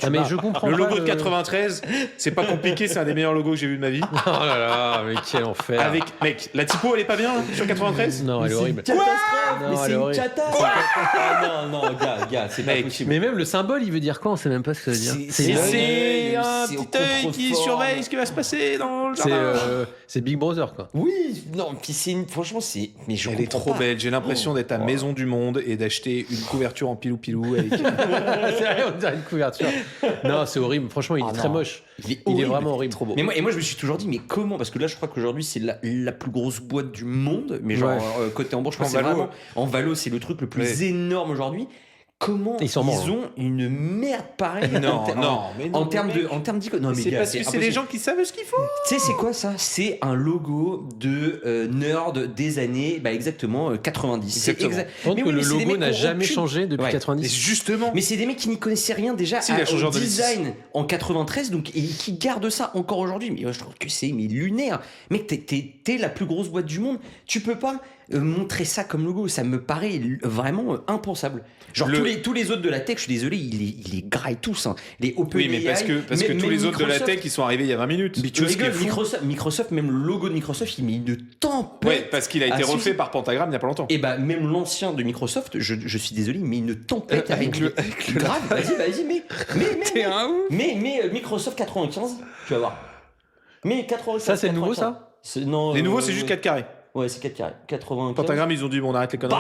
mais je comprends le pas logo de 93, c'est pas compliqué, c'est un des meilleurs logos que j'ai vu de ma vie. Oh là là, mais quel enfer. Mec, la typo, elle est pas bien là, sur 93 ? Non, elle est horrible. C'est une catastrophe. Non, Mais elle c'est est une horrible. catastrophe. Non, gars, c'est pas possible. Mais même le symbole, il veut dire quoi? On sait même pas ce que ça veut dire. C'est un c'est au petit œil qui contrefort. surveille ce qui va se passer dans le jardin. C'est Big Brother, quoi. Oui, non, puis franchement, c'est. Mais je Elle est comprends trop pas. belle. J'ai l'impression d'être à Maison du Monde et d'acheter une couverture en pilou-pilou avec. C'est rien, on dirait une couverture. Non, c'est horrible. Franchement, il est très moche. Il est Il est vraiment horrible. Trop beau. Mais moi, je me suis toujours dit, mais comment? Parce que là, je crois qu'aujourd'hui, c'est la plus grosse boîte du monde. Mais genre, côté en bourse, je crois que c'est vraiment. En Valo, c'est le truc le plus énorme aujourd'hui. Comment ils ont une merde pareille en termes d'icône. Non, mais c'est parce que c'est les gens qui savent ce qu'il faut. Tu sais, c'est quoi ça? C'est un logo de nerd des années, exactement 90. Exactement. Mais le logo n'a jamais changé depuis 90. Justement. Mais c'est des mecs qui n'y connaissaient rien déjà au design en 93, donc et qui gardent ça encore aujourd'hui. Mais moi, je trouve que c'est lunaire. Mec, t'es la plus grosse boîte du monde. Tu peux pas montrer ça comme logo. Ça me paraît vraiment impensable. Genre tous les autres de la tech, je suis désolé, ils les graillent tous. Hein. Les OpenAI. Oui, mais parce que tous les autres de la tech, ils sont arrivés il y a 20 minutes. Mais tu rigoles, Microsoft, même le logo de Microsoft, il met une tempête. Ouais, parce qu'il a été refait par Pentagram il y a pas longtemps. Et même l'ancien de Microsoft, je suis désolé, il met une tempête avec le grave. Vas-y, mais Microsoft 95, tu vas voir. Mais 95. Ça, c'est le nouveau, ça? Non. Les nouveaux, c'est juste 4 carrés. Ouais, c'est 4 carrés. 95. Pentagram, ils ont dit, bon, on arrête les conneries.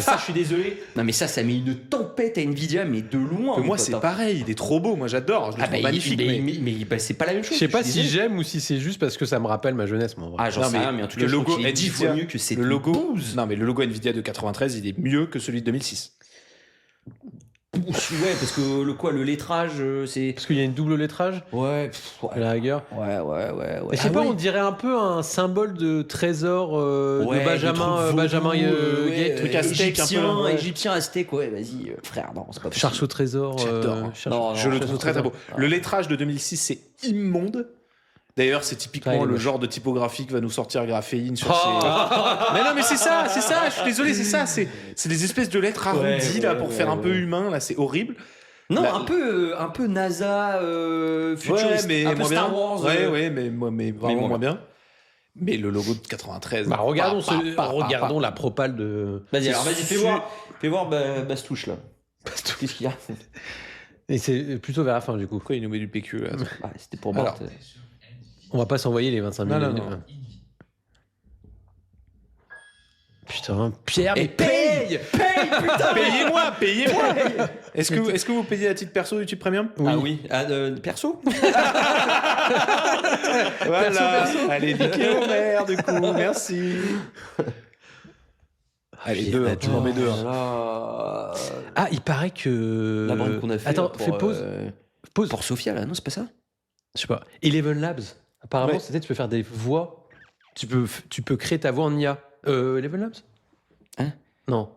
Ça, je suis désolé. Non, mais ça met une tempête à Nvidia, mais de loin. Moi, c'est pareil, il est trop beau. Moi, j'adore. Je le trouve magnifique. Mais c'est pas la même chose. Je sais pas si j'aime ou si c'est juste parce que ça me rappelle ma jeunesse, moi. Ah, j'en sais rien, mais en tout cas, le logo est 10 fois mieux que c'est. Le logo. Non, mais le logo Nvidia de 93, il est mieux que celui de 2006. Ouais, parce que le lettrage, c'est. Parce qu'il y a une double lettrage. Ouais. À la rigueur. Ouais. Et je sais pas, on dirait un peu un symbole de trésor de Benjamin Gates, truc aztèque, égyptien aztèque, ouais, vas-y, frère, non, c'est pas possible. Cherche au trésor. J'adore. Je le trouve très très beau. Le lettrage de 2006, c'est immonde. D'ailleurs, c'est typiquement le genre de typographie que va nous sortir Graphéine sur ses... Mais non, mais c'est ça, je suis désolé, c'est ça. C'est des espèces de lettres arrondies là, pour faire un peu humain, là, c'est horrible. Non, un peu NASA, futuriste, mais un peu Star bien. Wars. Mais vraiment moins bien. Mais le logo de 93... regardons la propale de... Vas-y, fais voir Bastouche, là. Qu'est-ce qu'il y a? Et c'est plutôt vers la fin, du coup. Pourquoi il nous met du PQ, là? C'était pour Bart. On va pas s'envoyer les 25 000. Non. Putain, Pierre, mais paye, putain. Payez-moi. Est-ce que vous payez à titre perso YouTube Premium? Oui. Perso. Voilà. Allez, niquez vos mères, du coup. Merci. Allez, 2, tu m'en mets 2. Ah, il paraît que... La brand qu'on a fait. Attends, fais pause. Pause. Pour Sophia, là, non, c'est pas ça? Je sais pas. Eleven Labs. Apparemment, c'était tu peux faire des voix. Tu peux créer ta voix en IA. Eleven Labs? Hein? Non.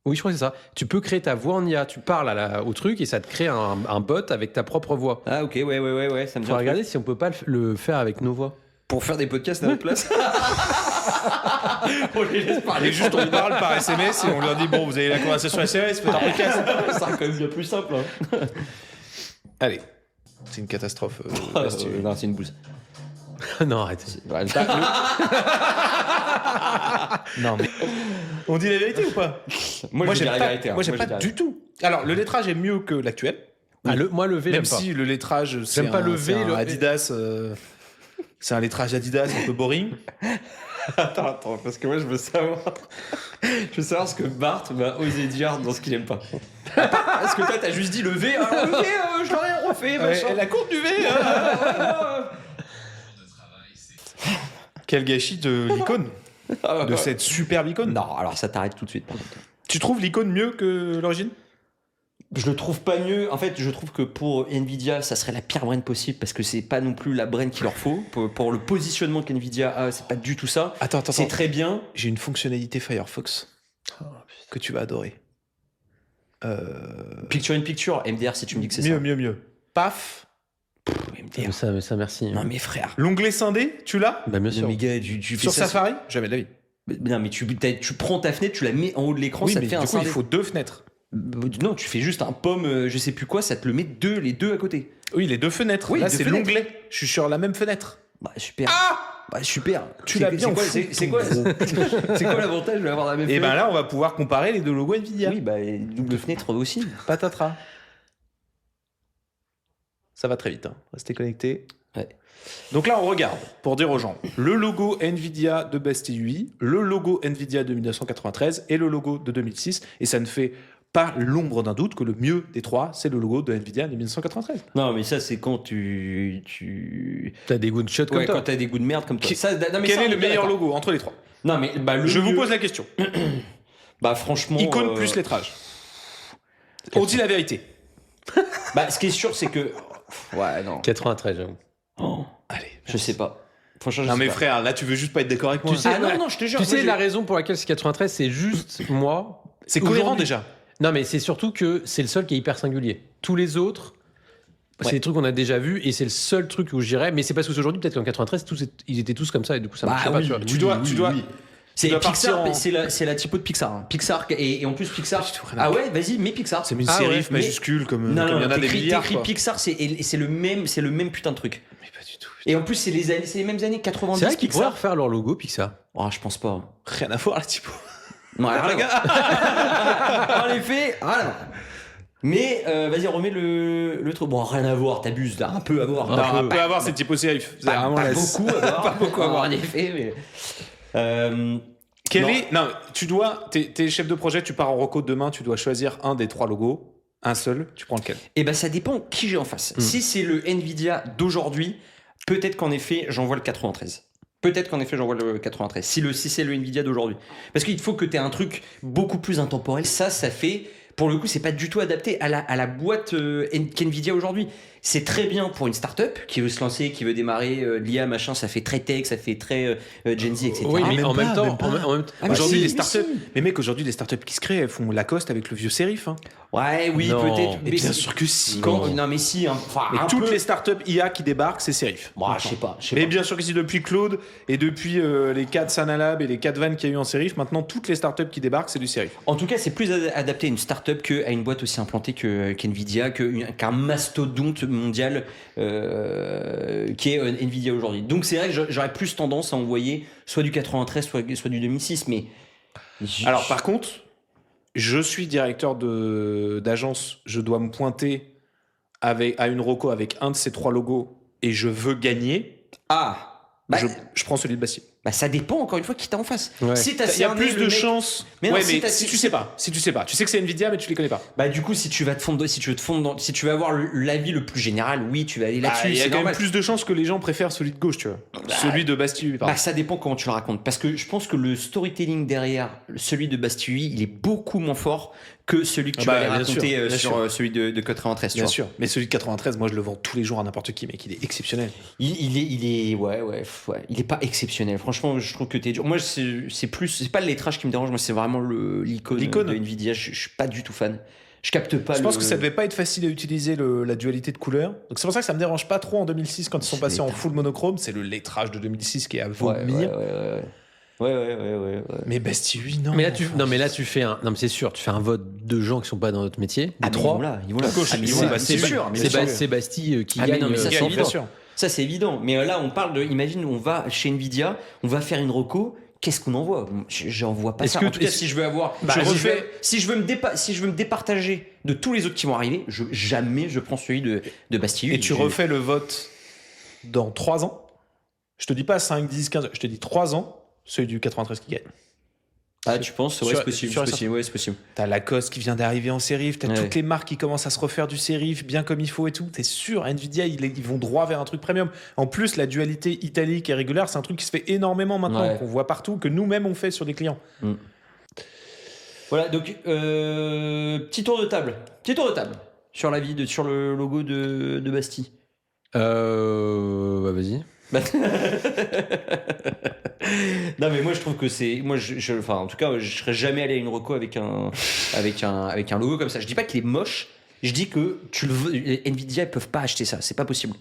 Oui, je crois que c'est ça. Tu peux créer ta voix en IA. Tu parles au truc et ça te crée un bot avec ta propre voix. Ah, ok, ouais, ça me dit. On va regarder si on peut pas le faire avec nos voix. Pour faire des podcasts à notre place. On les laisse parler. Et juste, on parle par SMS et on leur dit, bon, vous avez la conversation SMS, faites un podcast. C'est quand même bien plus simple. Hein. Allez. C'est une catastrophe. Non, c'est une bouse. Non, arrête. Non, mais. On dit la vérité ou pas? Moi, j'aime la vérité. Moi, j'aime pas du tout. Alors, le lettrage est mieux que l'actuel. Moi, le V, même si le lettrage, c'est un Adidas. C'est un lettrage Adidas un peu boring. Attends, parce que moi, je veux savoir ce que Bart va oser dire dans ce qu'il aime pas. Parce que toi, t'as juste dit le V. Alors, le V, je l'aurais refait. La courbe du V. Quel gâchis de l'icône. De cette superbe icône. Non, alors ça t'arrête tout de suite, par contre. Tu trouves l'icône mieux que l'origine? Je le trouve pas mieux. En fait, je trouve que pour Nvidia, ça serait la pire brand possible parce que c'est pas non plus la brand qu'il leur faut. Pour le positionnement qu'Nvidia a, c'est pas du tout ça. Attends. C'est très bien. J'ai une fonctionnalité Firefox que tu vas adorer. Picture in picture, MDR, si tu me dis que c'est ça. Mieux. Paf. MDR. Ça, merci. Non, mais frère. L'onglet scindé, tu l'as? Bah, bien sûr. Mais gars, Sur Safari? Jamais de la vie. Non, mais tu prends ta fenêtre, tu la mets en haut de l'écran, Oui, ça te mais fait du un coup, il scindé. faut 2 fenêtres. Non, tu fais juste un pomme, je sais plus quoi, ça te le met les deux à côté. Oui, les 2 fenêtres. Oui, Là, 2 c'est fenêtres. l'onglet. Je suis sur la même fenêtre. Bah super. Bah super. Tu l'as bien C'est quoi l'avantage de l'avoir dans la même Et fenêtre? ben là, on va pouvoir comparer les 2 logos Nvidia. Oui, bah et double fenêtre aussi. Patatras. Ça va très vite, hein. Restez connectés. Ouais. Donc là, on regarde pour dire aux gens le logo Nvidia de Bastille UI, le logo Nvidia de 1993 et le logo de 2006. Et ça ne fait pas l'ombre d'un doute que le mieux des 3, c'est le logo de Nvidia de 1993. Non, mais ça c'est quand tu T'as des good shots comme ouais, quand toi. t'as des goûts de merde comme toi. Qui- Ça, non, mais Quel ça, est on le meilleur d'accord. logo entre les 3? Non, mais bah, le Je vous mieux- pose la question. Bah franchement. Icône plus lettrage. On dit la vérité. Bah ce qui est sûr c'est que. Ouais non. 93, j'avoue. Oh, Allez. je sais pas. Franchement, je Non sais mais pas. frère, là tu veux juste pas être d'accord avec moi. Tu sais, Ah non, non, je te jure. Tu moi, sais, j'ai- la raison pour laquelle c'est 93, c'est juste moi. C'est cohérent Aujourd'hui- déjà. Non, mais c'est surtout que c'est le seul qui est hyper singulier. Tous les autres, c'est Ouais. des trucs qu'on a déjà vus et c'est le seul truc où je dirais. Mais c'est parce qu'aujourd'hui, peut-être qu'en 93, ils étaient tous comme ça et du coup, ça Bah marchait oui, pas. Tu vois. Tu dois. C'est Tu dois partir Pixar, en- c'est la typo de Pixar. Hein. Pixar et en plus Pixar. Pas du tout, rien à Ah voir. ouais, vas-y, mets Pixar. C'est une Ah série ouais, mais- majuscule comme Non, comme il y en non, a des milliards. t'écris quoi. Pixar, c'est le même putain de truc. Mais pas du tout. Et en plus, c'est les mêmes années 90 C'est vrai qu'ils pourraient Pixar. refaire leur logo Pixar. Oh, je pense pas. Rien à voir, la typo. Non, rien à voir. En effet, voilà. Mais vas-y, remets le truc. Bon, rien à voir, t'abuses là, un peu à voir. Non, on peut avoir cette typo serif. C'est Pas, vraiment pas la- beaucoup à voir. Pas beaucoup à voir. En effet, mais. Quel Non. est. Non, tu dois. T'es chef de projet, tu pars en reco demain, tu dois choisir un des 3 logos. Un seul, tu prends lequel? Eh ben, ça dépend qui j'ai en face. Si c'est le Nvidia d'aujourd'hui, peut-être qu'en effet, j'envoie le 93. Peut-être qu'en effet, j'envoie le 93. Si c'est le Nvidia d'aujourd'hui. Parce qu'il faut que tu aies un truc beaucoup plus intemporel. Ça fait. Pour le coup, c'est pas du tout adapté à la boîte qu'Nvidia aujourd'hui. C'est très bien pour une startup qui veut se lancer, qui veut démarrer de l'IA, machin. Ça fait très tech, ça fait très Gen Z, etc. Oui, mais même en pas, même temps, même pas. en même- Ah, mais Aujourd'hui, si, les mais startups. si. Mais mec, aujourd'hui, les startups qui se créent, elles font Lacoste avec le vieux sérif. Hein. Ouais, oui, Non. peut-être. Et mais bien si- sûr que si. Non, mais si. Hein. Enfin, Et un toutes peu. les startups IA qui débarquent, c'est sérif. Moi, je sais pas. Mais bien sûr que si, depuis Claude et depuis les 4 Sanalab et les 4 vannes qu'il y a eu en sérif, maintenant toutes les startups qui débarquent, c'est du sérif. En tout cas, c'est plus adapté à une startup qu'à une boîte aussi implantée qu'Nvidia, qu'un mastodonte mondial qui est Nvidia aujourd'hui. Donc c'est vrai que j'aurais plus tendance à envoyer soit du 93, soit du 2006, mais... Alors par contre, je suis directeur d'agence, je dois me pointer à une reco avec un de ces 3 logos et je veux gagner, Ah bah, je prends celui de Bastille. bah, ça dépend encore une fois qui t'as en face. Ouais. Si t'as Il y a cerné plus le de mec- chances. Mais non, ouais, si mais t'as- si si- tu sais pas, tu sais que c'est Nvidia, mais tu les connais pas. Bah du coup, si tu veux te fondre si tu veux avoir l'avis le plus général, oui, tu vas aller Bah, là-dessus. il y a c'est quand même normal. plus de chances que les gens préfèrent celui de gauche, tu vois. Celui de Bastille, pardon. Bah, ça dépend comment tu le racontes. Parce que je pense que le storytelling derrière celui de Bastille, il est beaucoup moins fort que celui que tu Ah vas bah, aller bien raconter sûr, bien sur sûr. celui de 93. tu Bien vois. sûr. Mais celui de 93, moi je le vends tous les jours à n'importe qui, mec. Il est exceptionnel. Ouais. Il est pas exceptionnel. Franchement, je trouve que t'es dur. Moi, c'est pas le lettrage qui me dérange. Moi, c'est vraiment l'icône L'icône. de Nvidia. Je suis pas du tout fan. Je capte pas. Je pense que ça devait pas être facile à utiliser la dualité de couleurs. Donc c'est pour ça que ça me dérange pas trop en 2006 quand ils sont C'est passés en lettrage. full monochrome. C'est le lettrage de 2006 qui est à Ouais, vomir. ouais. Mais Bastille, oui, non. Mais là, tu fais un. Non, mais c'est sûr, tu fais un vote de gens qui sont pas dans notre métier. Ah, Des mais trois. ils vont là. Gauche, Ah, mais ils c'est- vont là, c'est c'est sûr. mais sûr. bien sûr. C'est Bastille qui Ah, mais gagne. non, mais ça, Bien c'est sûr. évident. Ça, c'est évident. Mais là, on parle de. Imagine, on va chez Nvidia, on va faire une reco. Qu'est-ce qu'on envoie? J'en vois pas Est-ce ça. que- En tout cas, est-ce- si je veux avoir. Bah, si je veux me départager de tous les autres qui vont arriver, jamais je prends celui de Bastille. Et tu refais le vote dans 3 ans. Je te dis pas 5, 10, 15, je te dis 3 ans, celui du 93 qui gagne. Ah, tu penses? Ouais, Sur- c'est possible. sur- C'est possible. Ouais, c'est possible. T'as Lacoste qui vient d'arriver en sérif, t'as Ouais. toutes les marques qui commencent à se refaire du sérif bien comme il faut et tout. T'es sûr, Nvidia, ils vont droit vers un truc premium. En plus, la dualité italique et régulière, c'est un truc qui se fait énormément maintenant, Ouais. qu'on voit partout, que nous-mêmes on fait sur des clients. Voilà, donc petit tour de table. Sur sur le logo de Bastille. Bah, vas-y. Non mais moi je trouve que c'est enfin en tout cas je serais jamais allé à une reco avec un logo comme ça. Je dis pas qu'il est moche, je dis que Nvidia ils peuvent pas acheter ça, c'est pas possible.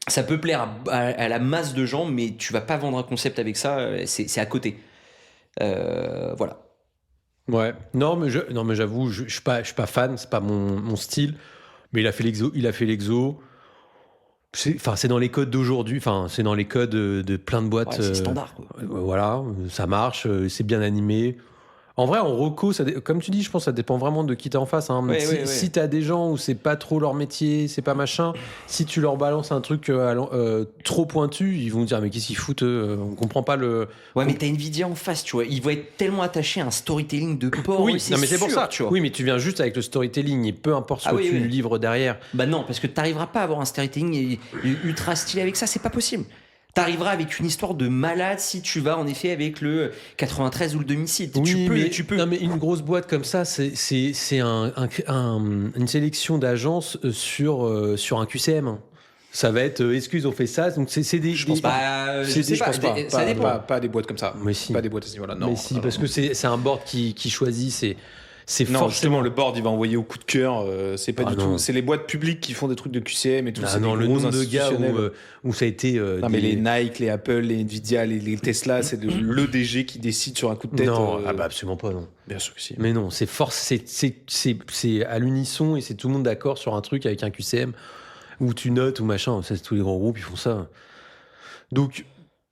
Ça peut plaire à la masse de gens, mais tu vas pas vendre un concept avec ça, c'est à côté. Voilà. Ouais. Non, mais j'avoue, je suis pas fan, c'est pas mon style. Mais il a fait l'exo. C'est dans les codes d'aujourd'hui. Enfin, c'est dans les codes de plein de boîtes. Ouais, c'est standard, quoi. Voilà, ça marche, c'est bien animé. En vrai, en reco, comme tu dis, je pense que ça dépend vraiment de qui t'es en face. Hein. Si t'as des gens où c'est pas trop leur métier, c'est pas machin, si tu leur balances un truc trop pointu, ils vont dire mais qu'est-ce qu'ils foutent on comprend pas le... Ouais, mais t'as Nvidia en face, tu vois. Ils vont être tellement attachés à un storytelling de porc. Oui, c'est non, mais c'est pour sûr, ça. tu vois. Oui, mais tu viens juste avec le storytelling et peu importe ce que tu livres derrière. Bah non, parce que t'arriveras pas à avoir un storytelling ultra stylé avec ça, c'est pas possible. T'arriveras avec une histoire de malade si tu vas en effet avec le 93 ou le demi-site. Oui, tu peux. Non, mais une grosse boîte comme ça, c'est une sélection d'agences sur un QCM. Ça va être, excuse, on fait ça. Donc c'est des. Je pense pas. Je pense pas. Ça dépend. Pas des boîtes comme ça. Mais si. Pas des boîtes à ce niveau-là. Non. Mais si, parce que c'est un board qui choisit. C'est non, forcément... justement, le board, il va envoyer au coup de cœur. C'est pas du non. tout. C'est les boîtes publiques qui font des trucs de QCM et tout. Ah non, le nombre de gars où ça a été. Non, mais les Nike, les Apple, les Nvidia, les Tesla, c'est le DG qui décide sur un coup de tête. Non, absolument pas, non. Bien sûr que si. Mais non, c'est à l'unisson et c'est tout le monde d'accord sur un truc avec un QCM où tu notes ou machin. C'est tous les grands groupes, ils font ça. Donc,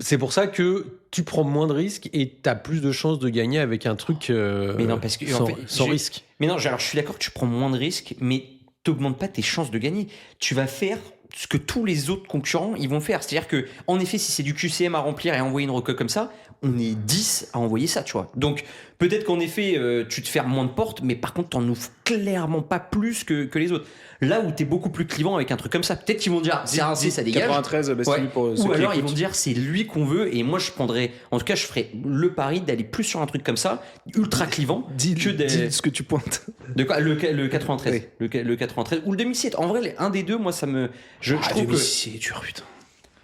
c'est pour ça que tu prends moins de risques et tu as plus de chances de gagner avec un truc mais non, parce que, sans risque. Mais non, alors je suis d'accord que tu prends moins de risques, mais t'augmentes pas tes chances de gagner. Tu vas faire ce que tous les autres concurrents ils vont faire. C'est-à-dire que, en effet, si c'est du QCM à remplir et à envoyer une reco comme ça, on est 10 à envoyer ça, tu vois. Donc, peut-être qu'en effet, tu te fermes moins de portes, mais par contre, t'en ouvres clairement pas plus que les autres. Là où t'es beaucoup plus clivant avec un truc comme ça, peut-être qu'ils vont dire c'est un C, ça dégage. 93, pour ou alors ils vont dire c'est lui qu'on veut, et moi je prendrais, en tout cas je ferais le pari d'aller plus sur un truc comme ça, ultra clivant, dis ce que tu pointes. De quoi, le 93, oui. le 93 ou le demi-7. En vrai, un des deux, moi ça me, je trouve que c'est dur, putain.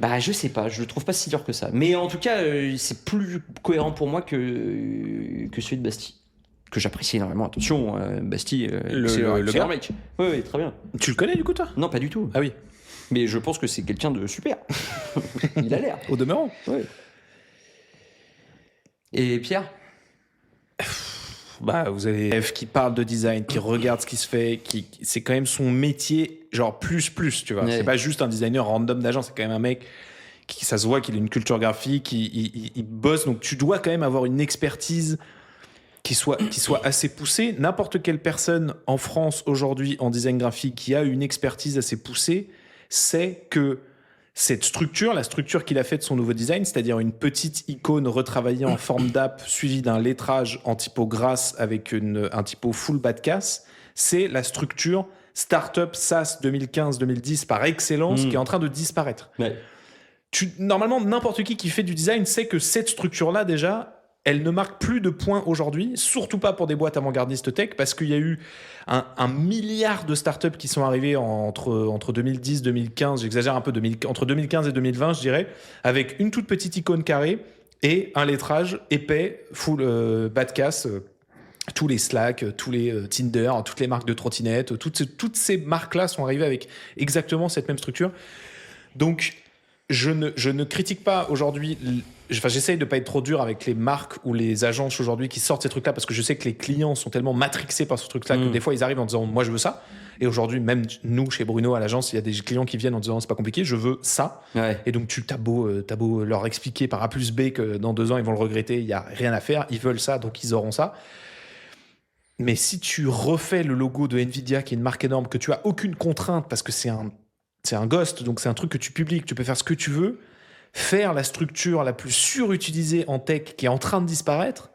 Bah je sais pas, je le trouve pas si dur que ça. Mais en tout cas, c'est plus cohérent pour moi que celui de Bastille. Que j'apprécie énormément. Attention, Bastille, le gars. mec. Oui, très bien. Tu le connais du coup, toi? Non, pas du tout. Ah oui. Mais je pense que c'est quelqu'un de super. Il a l'air. Au demeurant. Ouais. Et Pierre? Bah, vous avez F qui parle de design, qui regarde ce qui se fait, c'est quand même son métier, genre plus, tu vois. Ouais. C'est pas juste un designer random d'agence, c'est quand même un mec ça se voit qu'il a une culture graphique, il bosse, donc tu dois quand même avoir une expertise qui soit assez poussée. N'importe quelle personne en France aujourd'hui en design graphique qui a une expertise assez poussée sait que cette structure, la structure qu'il a fait de son nouveau design, c'est-à-dire une petite icône retravaillée en forme d'app suivie d'un lettrage en typo grasse avec un typo full bas de casse, c'est la structure startup SaaS 2015-2010 par excellence qui est en train de disparaître. Ouais. Normalement, n'importe qui fait du design sait que cette structure-là, déjà, elle ne marque plus de points aujourd'hui, surtout pas pour des boîtes avant-gardistes tech, parce qu'il y a eu un milliard de startups qui sont arrivées entre 2010 et 2015, j'exagère un peu, entre 2015 et 2020, je dirais, avec une toute petite icône carrée et un lettrage épais, full bas de casse, tous les Slack, tous les Tinder, toutes les marques de trottinettes, toutes ces marques-là sont arrivées avec exactement cette même structure. Donc, je ne critique pas aujourd'hui. J'essaye de pas être trop dur avec les marques ou les agences aujourd'hui qui sortent ces trucs-là parce que je sais que les clients sont tellement matrixés par ce truc-là que des fois ils arrivent en disant moi je veux ça. Et aujourd'hui, même nous chez Bruno à l'agence, il y a des clients qui viennent en disant c'est pas compliqué, je veux ça. Ouais. Et donc t'as beau leur expliquer par A plus B que dans 2 ans ils vont le regretter, il y a rien à faire, ils veulent ça donc ils auront ça. Mais si tu refais le logo de Nvidia qui est une marque énorme, que tu as aucune contrainte parce que c'est un ghost, donc c'est un truc que tu publies, que tu peux faire ce que tu veux, faire la structure la plus surutilisée en tech qui est en train de disparaître,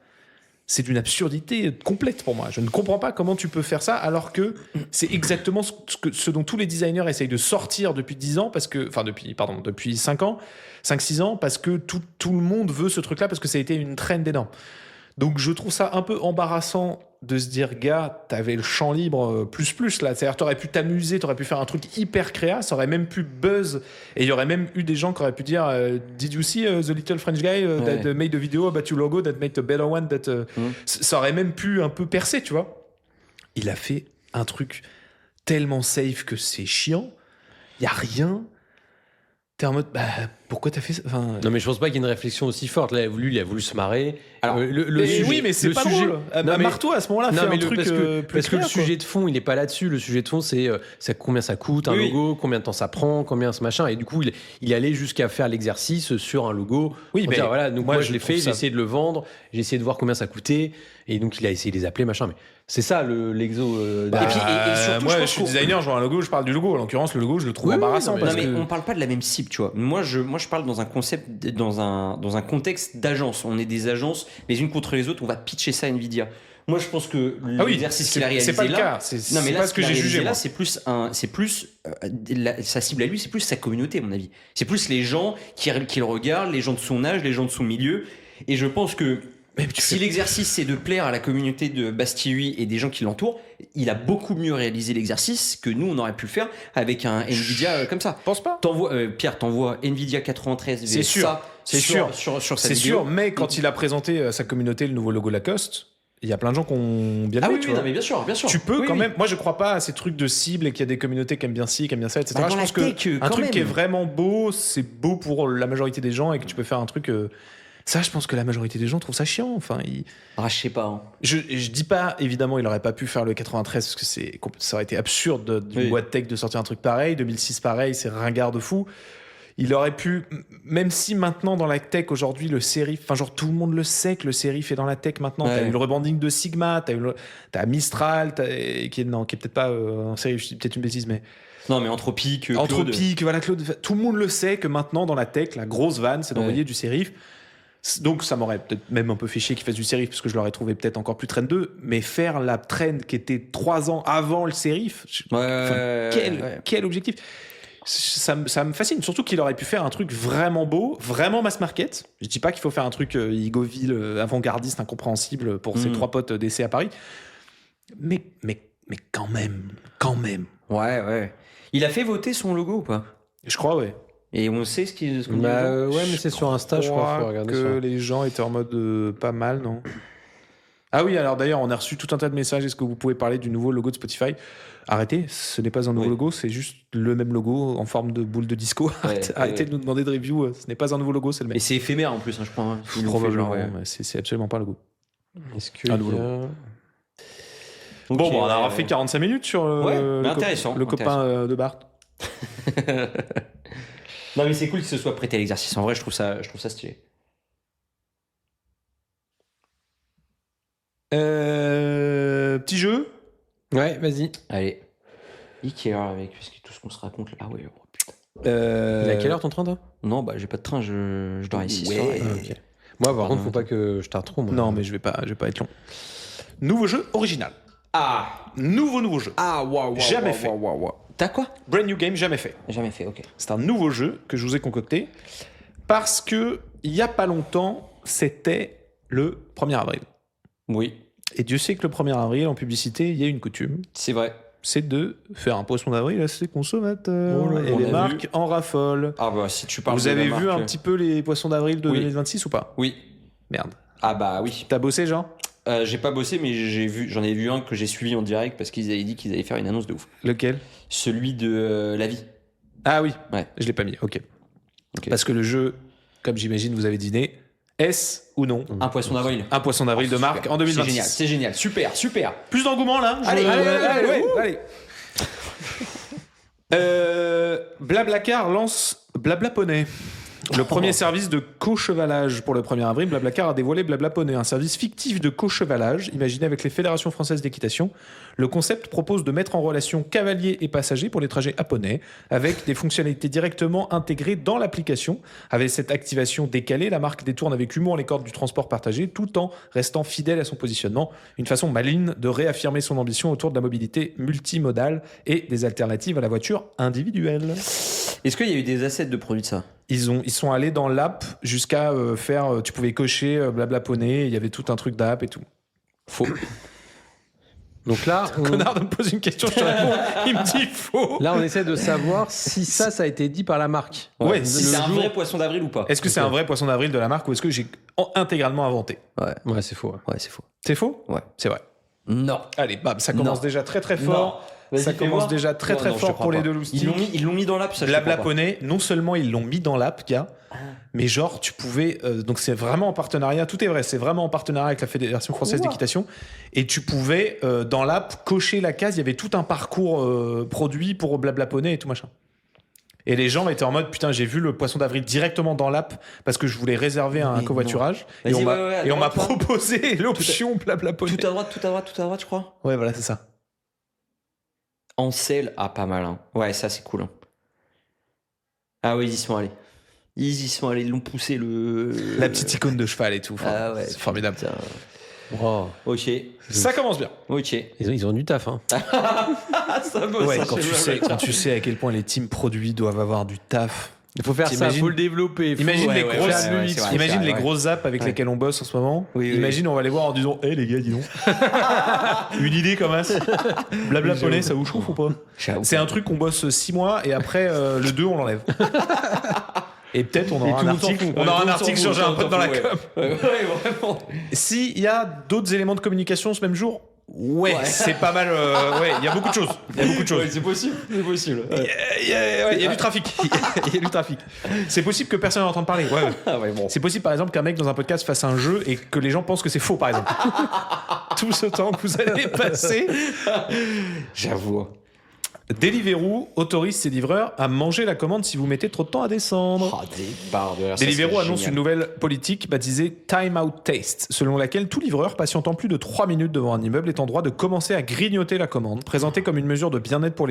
c'est d'une absurdité complète pour moi. Je ne comprends pas comment tu peux faire ça alors que c'est exactement ce dont tous les designers essayent de sortir depuis 10 ans, depuis 5-6 ans, parce que tout le monde veut ce truc-là, parce que ça a été une trend énorme. Donc je trouve ça un peu embarrassant de se dire, gars, t'avais le champ libre plus là. C'est-à-dire, t'aurais pu t'amuser, t'aurais pu faire un truc hyper créa, ça aurait même pu buzz, et il y aurait même eu des gens qui auraient pu dire, did you see the little French guy that made a video about your logo that made a better one Ça aurait même pu un peu percer, tu vois. Il a fait un truc tellement safe que c'est chiant. Il y a rien. T'es en mode, pourquoi t'as fait ça Non, mais je pense pas qu'il y ait une réflexion aussi forte. Là, il a voulu se marrer. Alors, oui, mais c'est pas drôle. Marre-toi à ce moment-là, fais un truc parce que le sujet de fond, il n'est pas là-dessus. Le sujet de fond, c'est combien ça coûte un logo, combien de temps ça prend, combien ce machin. Et du coup, il allait jusqu'à faire l'exercice sur un logo. Oui, mais voilà, donc moi je l'ai fait, j'ai essayé de le vendre, j'ai essayé de voir combien ça coûtait. Et donc, il a essayé de les appeler, machin. Mais c'est ça, l'exo. Et surtout, moi, je suis designer, je vois un logo, je parle du logo. En l'occurrence, le logo, je le trouve embarrassant. Non, mais on parle pas de la même cible, tu vois. Moi, je parle dans un concept, dans un contexte d'agence. On est des agences, les unes contre les autres, on va pitcher ça à Nvidia. Moi, je pense que l'exercice qu'il a réalisé c'est pas le là, cas. C'est pas ce que j'ai jugé. Là, c'est plus sa cible à lui, c'est plus sa communauté, à mon avis. C'est plus les gens qui le regardent, les gens de son âge, les gens de son milieu. Et je pense que si l'exercice c'est de plaire à la communauté de Bastille et des gens qui l'entourent, il a beaucoup mieux réalisé l'exercice que nous on aurait pu le faire avec un Nvidia comme ça. Pense pas. Pierre, t'envoies Nvidia 93 c'est sûr, c'est sûr, sur sa c'est vidéo. sûr. Mais quand il a présenté à sa communauté le nouveau logo Lacoste, il y a plein de gens qui ont bien aimé. Non, mais bien sûr. Tu peux quand même. Moi, je crois pas à ces trucs de cible et qu'il y a des communautés qui aiment bien ci, qui aiment bien ça, etc. Je pense que un truc qui est vraiment beau, c'est beau pour la majorité des gens et que tu peux faire un truc. Ça, je pense que la majorité des gens trouvent ça chiant. Enfin, je sais pas. Hein. Je dis pas, évidemment, il aurait pas pu faire le 93 parce que ça aurait été absurde d'une boîte tech de sortir un truc pareil. 2006, pareil, c'est ringard de fou. Il aurait pu, même si maintenant dans la tech aujourd'hui le serif, enfin genre tout le monde le sait que le serif est dans la tech maintenant. T'as eu le rebranding de Sigma, t'as Mistral, qui est peut-être pas un serif, je dis peut-être une bêtise, mais. Non, mais Anthropique, voilà, Claude. Tout le monde le sait que maintenant dans la tech, la grosse vanne, c'est d'envoyer du serif. Donc ça m'aurait peut-être même un peu fait chier qu'ils fassent du serif parce que je l'aurais trouvé peut-être encore plus trend 2, mais faire la trend qui était 3 ans avant le serif, quel objectif. Ça me fascine, surtout qu'il aurait pu faire un truc vraiment beau, vraiment mass market. Je dis pas qu'il faut faire un truc Higoville avant-gardiste incompréhensible pour ses 3 potes d'essai à Paris, mais quand même. Ouais. Il a fait voter son logo ou pas? Je crois, ouais. Et on sait ce qu'il ouais, mais c'est sur Insta, je crois. Faut regarder que les gens étaient en mode pas mal, non? Ah oui, alors d'ailleurs, on a reçu tout un tas de messages. Est-ce que vous pouvez parler du nouveau logo de Spotify? Arrêtez, ce n'est pas un nouveau logo, c'est juste le même logo en forme de boule de disco. Arrêtez de nous demander de review, ce n'est pas un nouveau logo, c'est le même. Et c'est éphémère en plus, hein, je crois. Probablement, c'est absolument pas un logo. Est-ce que nouveau logo. Bon, on a refait 45 minutes sur le copain de Bart. Non, mais c'est cool qu'il se soit prêté à l'exercice. En vrai, je trouve ça stylé. Petit jeu. Ouais, vas-y. Allez. Ikea avec tout ce qu'on se raconte là. Ah ouais, oh, putain. Il est à quelle heure ton train, toi? Non, j'ai pas de train, je dors ici. Okay. Moi, par contre, faut pas que je tarde trop. Moi. Non, mais je vais pas être long. Nouveau jeu original. Nouveau jeu. Jamais fait. T'as quoi? Brand new game, jamais fait. Jamais fait, ok. C'est un nouveau jeu que je vous ai concocté parce que il y a pas longtemps, c'était le 1er avril. Oui. Et Dieu sait que le 1er avril, en publicité, il y a une coutume. C'est vrai. C'est de faire un poisson d'avril à ses consommateurs. Et les marques en raffolent. Ah bah, si tu parles vous avez vu un petit peu les poissons d'avril de 2026 ou pas? Oui. Merde. Ah bah oui. T'as bossé, Jean? J'ai pas bossé, mais j'en ai vu un que j'ai suivi en direct parce qu'ils avaient dit qu'ils allaient faire une annonce de ouf. Lequel? Celui de La Vie. Ah oui, ouais. Je l'ai pas mis, ok. Parce que le jeu, comme j'imagine vous avez deviné, est-ce ou non un poisson d'avril? Un poisson d'avril de marque en 2026. C'est génial, super. Plus d'engouement là. Allez. Blablacar lance Blablaponey. Le premier service de cochevalage pour le 1er avril, Blablacar a dévoilé Blablaponey, un service fictif de cochevalage imaginé avec les fédérations françaises d'équitation. Le concept propose de mettre en relation cavaliers et passagers pour les trajets à poney, avec des fonctionnalités directement intégrées dans l'application. Avec cette activation décalée, la marque détourne avec humour les cordes du transport partagé, tout en restant fidèle à son positionnement. Une façon maligne de réaffirmer son ambition autour de la mobilité multimodale et des alternatives à la voiture individuelle. Est-ce qu'il y a eu des assets de produits de ça? Ils sont allés dans l'app jusqu'à faire... Tu pouvais cocher Blablaponey, il y avait tout un truc d'app et tout. Faux. Donc là... Connard de me poser une question, je te réponds, il me dit faux. Là, on essaie de savoir si ça a été dit par la marque. Ouais, si c'est un vrai poisson d'avril ou pas. Est-ce que c'est un vrai poisson d'avril de la marque ou est-ce que j'ai intégralement inventé? Ouais, c'est faux. Ouais, c'est faux. C'est faux? Ouais. C'est vrai. Non. Allez, bam, ça commence déjà très très fort. Vas-y, Ça fais commence voir. déjà très très Non, je fort crois pour pas. les deux loustis. Ils l'ont mis dans l'app, ça je Blabla comprends pas. Poney, non seulement ils l'ont mis dans l'app, gars, mais genre tu pouvais, donc c'est vraiment en partenariat, tout est vrai, c'est vraiment en partenariat avec la Fédération française d'équitation, et tu pouvais dans l'app cocher la case, il y avait tout un parcours produit pour Blabla Poney et tout machin. Et les gens étaient en mode putain, j'ai vu le poisson d'avril directement dans l'app parce que je voulais réserver un Mais covoiturage et Vas-y, on m'a ouais, et on m'a attends, toi. proposé l'option Blabla Poney. Tout à droite, je crois. Ouais, voilà, c'est ça. Ansel, pas mal. Hein. Ouais, ça c'est cool. Hein. Ah oui, ils y sont allés. Ils l'ont poussé La petite icône de cheval et tout. Enfin, Ah ouais, c'est formidable. putain. Oh, Ok. Ça commence bien. Ok. ils ont du taf. Hein. Ça bosse. Ouais, hein, quand tu sais à quel point les teams produits doivent avoir du taf. Il faut faire ça, il T'imagines- faut le développer. Imagine les ouais, grosses, ouais, c'est vrai, imagine c'est les vrai, grosses apps avec Ouais. lesquelles on bosse en ce moment. Oui, oui. Imagine, on va les voir en disant, hé les gars, dis donc. Une idée comme ça. Blabla Poney, ça vous chauffe ou pas? C'est un truc qu'on bosse 6 mois et après le 2 on l'enlève. Et peut-être on Et aura tout un le temps article, fou. on aura un Tout le article temps sur fou, J'ai un tout le pote temps dans la fou, com. Ouais, vraiment. S'il y a d'autres éléments de communication ce même jour, ouais, c'est pas mal. Ouais, il y a beaucoup de choses. Il y a beaucoup de choses. Ouais, c'est possible. Il y a du trafic. Il y a du trafic. C'est possible que personne n'entende parler. Ouais, ouais. Ah ouais, bon. C'est possible par exemple qu'un mec dans un podcast fasse un jeu et que les gens pensent que c'est faux par exemple. Tout ce temps que vous allez passer. J'avoue. Deliveroo autorise ses livreurs à manger la commande si vous mettez trop de temps à descendre. Oh, des barres de rire, ça, Deliveroo c'est annonce génial. une nouvelle politique baptisée Time Out Taste, selon laquelle tout livreur patientant plus de 3 minutes devant un immeuble est en droit de commencer à grignoter la commande. Présentée comme une mesure de bien-être pour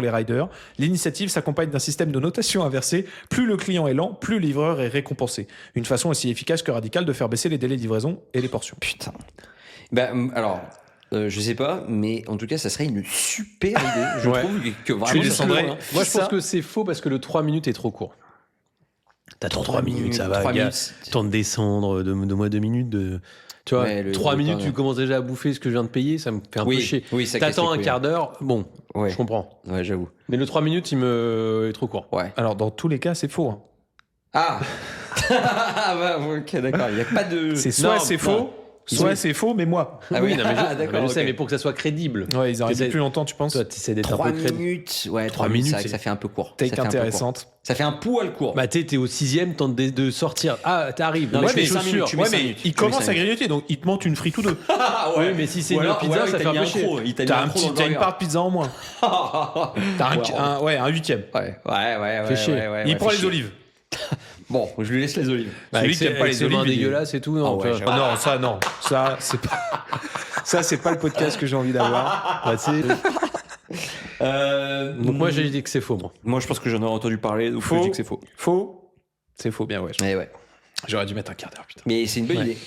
les riders, l'initiative s'accompagne d'un système de notation inversé. Plus le client est lent, plus le livreur est récompensé. Une façon aussi efficace que radicale de faire baisser les délais de livraison et les portions. Putain. Alors, je sais pas, mais en tout cas, ça serait une super idée. Je Ouais. trouve que vraiment. Tu descendrais- c'est cool, hein. Moi, je Ça- pense que c'est faux parce que le 3 minutes est trop court. T'attends 3 minutes, ça va, 3 gars. minutes. Temps de descendre, de moi 2 minutes. Tu vois, Ouais, le 3 temps, minutes, ouais. tu commences déjà à bouffer ce que je viens de payer, ça me fait un peu chier. Oui, ça casse T'attends les un couilles, quart d'heure, bon, Ouais. je comprends. Ouais, j'avoue. Mais le 3 minutes, il me est trop court. Ouais. Alors dans tous les cas, c'est faux. Hein. Ah Ah bah, ok, d'accord. Il n'y a pas de. C'est soit Non, c'est non. faux, soit c'est faux, mais moi. Ah oui, non, mais je, d'accord, je sais, ok. mais pour que ça soit crédible. Ouais, ils auraient T'essaies- mis plus longtemps, tu penses? Toi, tu essaies d'être un 3 peu crédible. minutes. Ouais, 3 3 minutes, minutes, c'est vrai que c'est- ça fait un peu court. Take Ça fait un peu court. intéressante. Ça fait un poil court. Bah, t'es au 6ème, tente de sortir. Ah, t'arrives. Non, dans mais les tu mets 5 minutes, chaussures. tu mets Ouais, 5 mais minutes. il Tu mets commence 5 à grignoter, donc il te monte une frite ou deux. Ah Oui, mais si c'est Ou une alors- pizza, ou alors, ça il fait t'a un mis peu un chier. croc, il t'a mis T'as un croc dans le t'as une burger. part de pizza en moins. T'as un huitième. Ouais. Fais chier. Il prend fais les chier. olives. Bon, je lui laisse les olives. Bah, Celui avec qui aime ses- pas avec les ses mains olives, il- dégueulasses et tout. Non, Ah ouais, tu vois. j'avoue. Non, ça non. Ça c'est pas. Ça c'est pas le podcast que j'ai envie d'avoir. Bah, donc moi, j'ai dit que c'est faux, moi. Moi, je pense que j'en aurais entendu parler, donc Faux. je dis que c'est faux. Faux. C'est faux, bien ouais. Ouais. J'aurais dû mettre un quart d'heure, putain. Mais c'est une bonne Ouais. idée.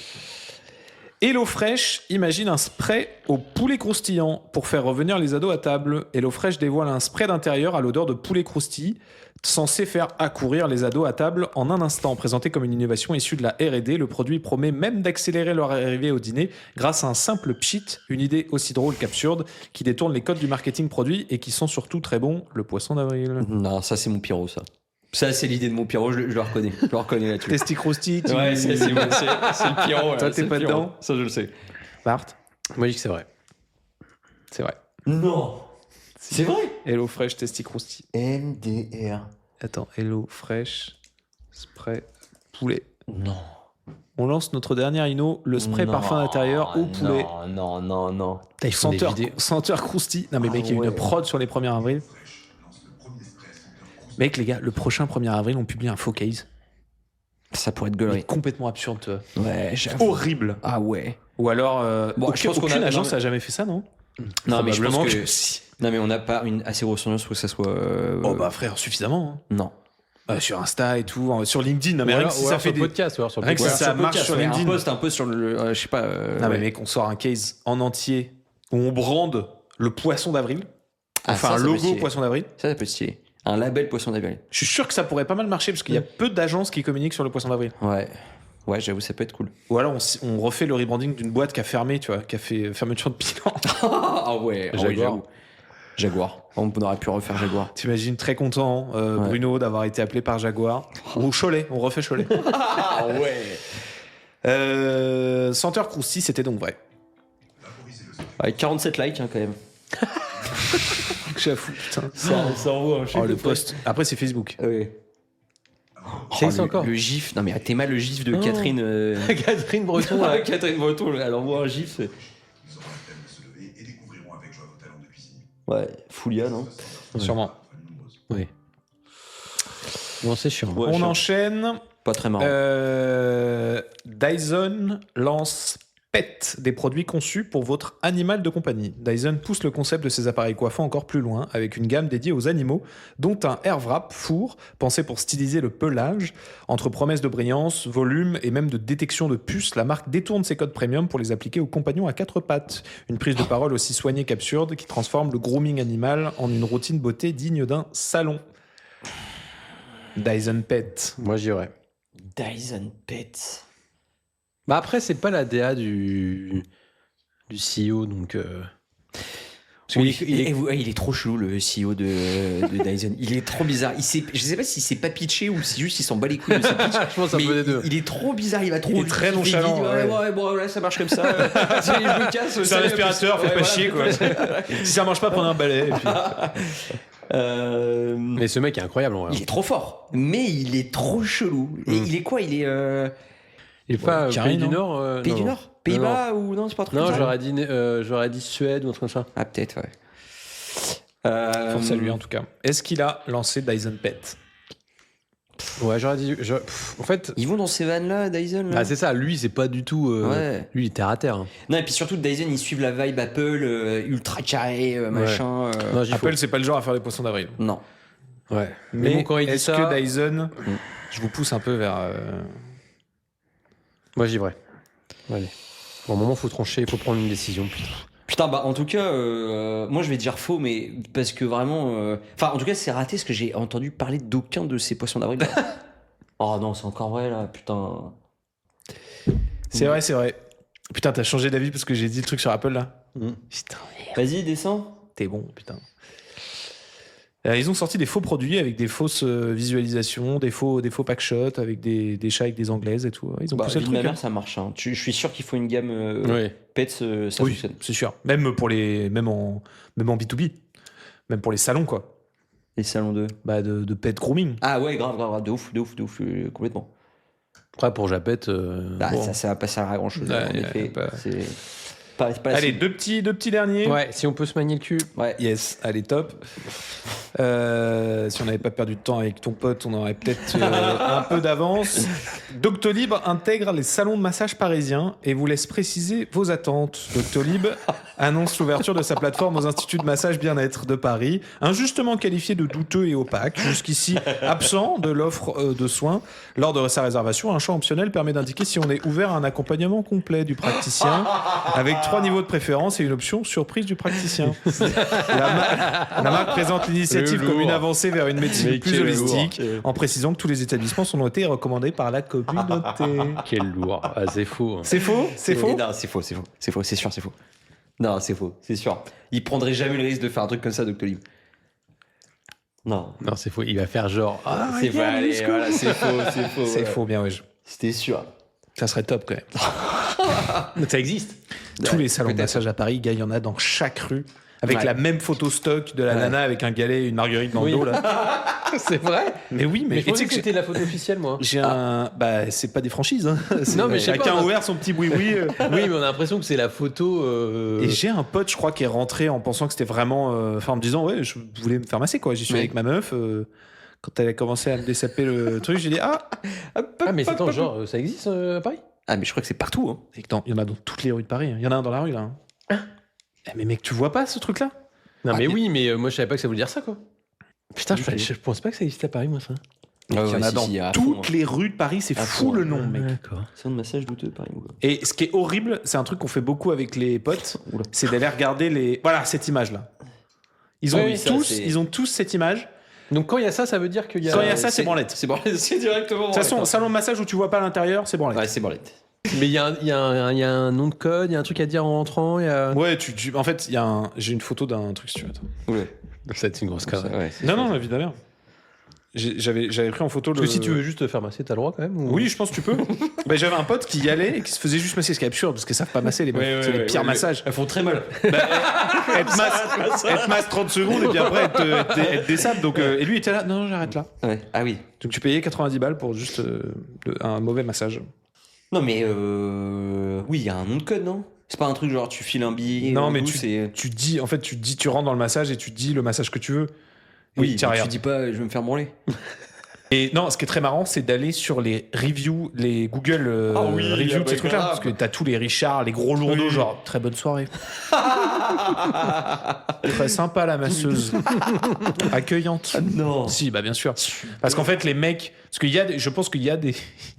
HelloFresh imagine un spray au poulet croustillant pour faire revenir les ados à table. HelloFresh dévoile un spray d'intérieur à l'odeur de poulet croustillant censé faire accourir les ados à table en un instant. Présenté comme une innovation issue de la R&D, le produit promet même d'accélérer leur arrivée au dîner grâce à un simple pchit, une idée aussi drôle qu'absurde, qui détourne les codes du marketing produit et qui sont surtout très bons, le poisson d'avril. Non, ça, c'est mon pyro, ça. Ça, c'est l'idée de mon pyro, je le reconnais. Je le reconnais là-dessus. Testi croustillant. Ouais, c'est le pyro. Toi, t'es pas dedans? Ça, je le sais. Bart, Moi, je dis que c'est vrai. c'est vrai. Non. C'est vrai. HelloFresh Testi croustillant. MDR. Attends, HelloFresh spray poulet. Non. On lance notre dernière inno, le spray parfum intérieur au poulet. Non. Putain, ils font des vidéos. Senteur croustille. Non mais mec, il y a ouais. une prod sur les 1er avril. Mec, les gars, le prochain 1er avril, on publie un faux case. Ça pourrait être Mais gueulerie. complètement absurde, tu vois. Ouais, j'avoue. Horrible. Ah ouais. Ou alors, Bon, je pense qu'on aucune a- agence non, mais- a jamais fait ça, non? Non, mais je pense Probablement que... si. Non, mais on n'a pas une assez grosse audience pour que ça soit... Oh bah frère, suffisamment. hein. Non. Sur Insta et tout, sur LinkedIn. Non mais Ou rien alors- que si ou ça alors fait sur des... le podcast, ou alors sur le Rien que podcast. ça marche sur LinkedIn. Un post sur le... je sais pas... Non mais ouais. mec, on sort un case en entier où on brande le poisson d'avril. Ah, Enfin, ça un peut logo stylé. poisson d'avril. Ça peut être stylé. Un label poisson d'avril. Je suis sûr que ça pourrait pas mal marcher parce qu'il y a peu d'agences qui communiquent sur le poisson d'avril. Ouais. Ouais, j'avoue, ça peut être cool. Ou alors on refait le rebranding d'une boîte qui a fermé, tu vois, qui a fait fermeture de bilan. Ah ouais, Jaguar. Jaguar. On aurait pu refaire Jaguar. T'imagines très content, Ouais. Bruno, d'avoir été appelé par Jaguar. Ou Cholet, on refait Cholet. Ah ouais. Senteur croustille, c'était donc vrai. Avec 47 likes, hein, quand même. J'avoue, putain. Ça envoie un chèque. Oh, le post. Après, c'est Facebook. Oui. C'est encore. Le gif. Non, mais t'es mal le gif de Oh. Catherine. Catherine Breton. Ouais, Catherine Breton, elle envoie un gif. Ils auront la peine de se lever et découvriront avec joie vos talents de cuisine. Ouais, Foulia, non? Sûrement. Oui. Bon, c'est chiant. Ouais, On chiant. enchaîne. Pas très marrant. Dyson lance Pet, des produits conçus pour votre animal de compagnie. Dyson pousse le concept de ses appareils coiffants encore plus loin, avec une gamme dédiée aux animaux, dont un air wrap four, pensé pour styliser le pelage. Entre promesses de brillance, volume et même de détection de puces, la marque détourne ses codes premium pour les appliquer aux compagnons à 4 pattes. Une prise de parole aussi soignée qu'absurde, qui transforme le grooming animal en une routine beauté digne d'un salon. Dyson Pet. Moi, j'irais. Dyson Pet. Bah après, c'est pas la DA du CEO, donc. Parce Oui, qu'il est- il est trop chelou le CEO de Dyson. Il est trop bizarre. Je sais pas si c'est pas pitché ou si juste il s'en bat les couilles de ses pitchs. Je pense un Mais peu des deux. il est trop bizarre. Il va trop. Il est très vite, nonchalant, Ouais, ouais. ouais, bon, là ça marche comme ça. Je me casse. C'est un aspirateur, faites pas chier, quoi. Si ça marche pas, prenez un balai. Et puis... Mais ce mec est incroyable, en vrai. Il est trop fort, mais il est trop chelou. Et il est quoi? Il est Il est pas Carré, Pays du non Nord Pays non, du non. Nord, Pays-Bas ou non? C'est pas trop. Non, ça j'aurais dit Suède ou un truc comme ça. Ah peut-être ouais. Force à lui, en tout cas. Est-ce qu'il a lancé Dyson Pet? Ouais, j'aurais dit. En fait, Ils vont dans ces vannes là, Dyson. Là. bah, c'est ça. Lui, c'est pas du tout. Ouais. Lui, il est terre à terre. Hein. Non et puis surtout Dyson ils suivent la vibe Apple ultra carré machin. Non, j'y Apple, c'est pas le genre à faire des poissons d'avril. Non. Ouais. Mais bon, quand il dit est-ce ça, que Dyson, je vous pousse un peu vers... moi, j'y vais. Allez. Bon, au moment, faut trancher, il faut prendre une décision. Putain. Putain bah en tout cas moi je vais dire faux mais parce que vraiment enfin en tout cas c'est raté parce que j'ai entendu parler d'aucun de ces poissons d'avril. Oh non c'est encore vrai là putain. C'est vrai, c'est vrai. Putain, t'as changé d'avis parce que j'ai dit le truc sur Apple, là. Mm. Putain, Vas-y descends. t'es bon, putain. Ils ont sorti des faux produits avec des fausses visualisations, des faux packshots avec des chats avec des anglaises et tout. Ils ont Bah, poussé le vie de ma truc. mère ça marche hein. Je suis sûr qu'il faut une gamme Ouais. Pets ça Oui, fonctionne. c'est sûr. Même en B2B. Même pour les salons, quoi. Les salons de. Bah, de pet grooming. Ah ouais grave de ouf complètement. Après, pour Japette. Bah, Bon. ça va pas servir à grand chose Ouais, en effet. pas- C'est pas la Allez, cible. deux petits derniers. Ouais, si on peut se manier le cul. Ouais. Yes, allez, top. Si on n'avait pas perdu de temps avec ton pote, on aurait peut-être un peu d'avance. Doctolib intègre les salons de massage parisiens et vous laisse préciser vos attentes. Doctolib annonce l'ouverture de sa plateforme aux instituts de massage bien-être de Paris, injustement qualifié de douteux et opaque, jusqu'ici absent de l'offre de soins. Lors de sa réservation, un champ optionnel permet d'indiquer si on est ouvert à un accompagnement complet du praticien, avec 3 niveaux de préférence et une option surprise du praticien. La marque présente l'initiative Le comme une lourd. avancée vers une médecine Mais plus quel holistique, lourd. en précisant que tous les établissements sont notés et recommandés par la communauté. Quel lourd. Ah, c'est fou. Hein. C'est faux? C'est faux? Non, c'est faux, c'est sûr, c'est faux. Non, c'est faux, c'est sûr. Il prendrait jamais le risque de faire un truc comme ça, Doctolib. Non. Non, c'est faux. Il va faire genre. Ah, C'est pas, allez, voilà, c'est faux. C'est ouais. faux, bien, ouais. C'était sûr. Ça serait top quand même. ça existe. Tous les salons de peut-être. massage à Paris, gars, il y en a dans chaque rue. Avec Ouais. la même photo stock de la Ouais. nana avec un galet et une marguerite dans Oui. le dos, là. c'est vrai. Mais oui, Mais mais je tu pensais sais que que c'était la photo officielle, moi. j'ai un. Bah, c'est pas des franchises, hein. C'est- Non, mais je sais chacun pas, a ouvert son petit boui-boui. Oui, mais on a l'impression que c'est la photo. Et j'ai un pote, je crois, qui est rentré en pensant que c'était vraiment. Enfin, en me disant, ouais, je voulais me faire masser, quoi. J'y suis Ouais. avec ma meuf. Quand elle a commencé à me dessaper le truc, j'ai dit, ah, Ah, mais attends, genre, ça existe à Paris? Ah, mais je crois que c'est partout. Hein. c'est que il y en a dans toutes les rues de Paris. Il y en a un dans la rue, là. Eh, mais mec, tu vois pas ce truc-là? Non, Ah, mais mais- oui, mais moi, je savais pas que ça voulait dire ça, quoi. Putain, Ok. je pense pas que ça existait à Paris, moi, ça. Il y en a dans toutes les rues de Paris, c'est À fou fond, le ouais. nom, mec. D'accord. Salon de massage douteux, Paris. Et ce qui est horrible, c'est un truc qu'on fait beaucoup avec les potes, Oula. c'est d'aller regarder les. Voilà, cette image-là. Ils ont, Oui, ça, c'est- ils ont tous cette image. Donc, quand il y a ça, ça veut dire qu'il y a. Quand il y a ça, c'est branlette. C'est branlette, c'est directement. De toute façon, salon de massage où tu vois pas l'intérieur, c'est branlette. Ouais, c'est branlette. Mais il y a un nom de code, il y a un truc à dire en rentrant. Il y a... Ouais, en fait, il y a j'ai une photo d'un truc si tu veux. Attends. Oula. C'est une grosse connerie. Ouais, Non, non, évidemment. j'avais pris en photo Parce le. que si tu veux juste te faire masser, t'as le droit quand même ou... Oui, je pense que tu peux. Bah, j'avais un pote qui y allait et qui se faisait juste masser, ce qui est absurde parce qu'ils savent pas masser les meufs. C'est les pires massages. Elles font très mal. Elle te masse 30 secondes et puis après elle te dessape. Donc, et lui il était là, non, j'arrête là. Ouais. Ah oui. Donc tu payais 90 balles pour juste un mauvais massage. Non, mais oui, il y a un nom de code, non? C'est pas un truc genre tu files un billet. Non, mais c'est. tu dis, en fait, tu rentres dans le massage et tu dis le massage que tu veux. Et Oui, t'y arrives. tu dis pas je vais me faire branler. Et non, ce qui est très marrant, c'est d'aller sur les reviews, les Google reviews de ces trucs-là. Parce que t'as tous les Richards, les gros lourdeaux, genre très bonne soirée. Très sympa la masseuse. Accueillante. Non. Si, bah bien sûr. Parce qu'en fait, les mecs. Parce qu'il y a je pense qu'il y a des.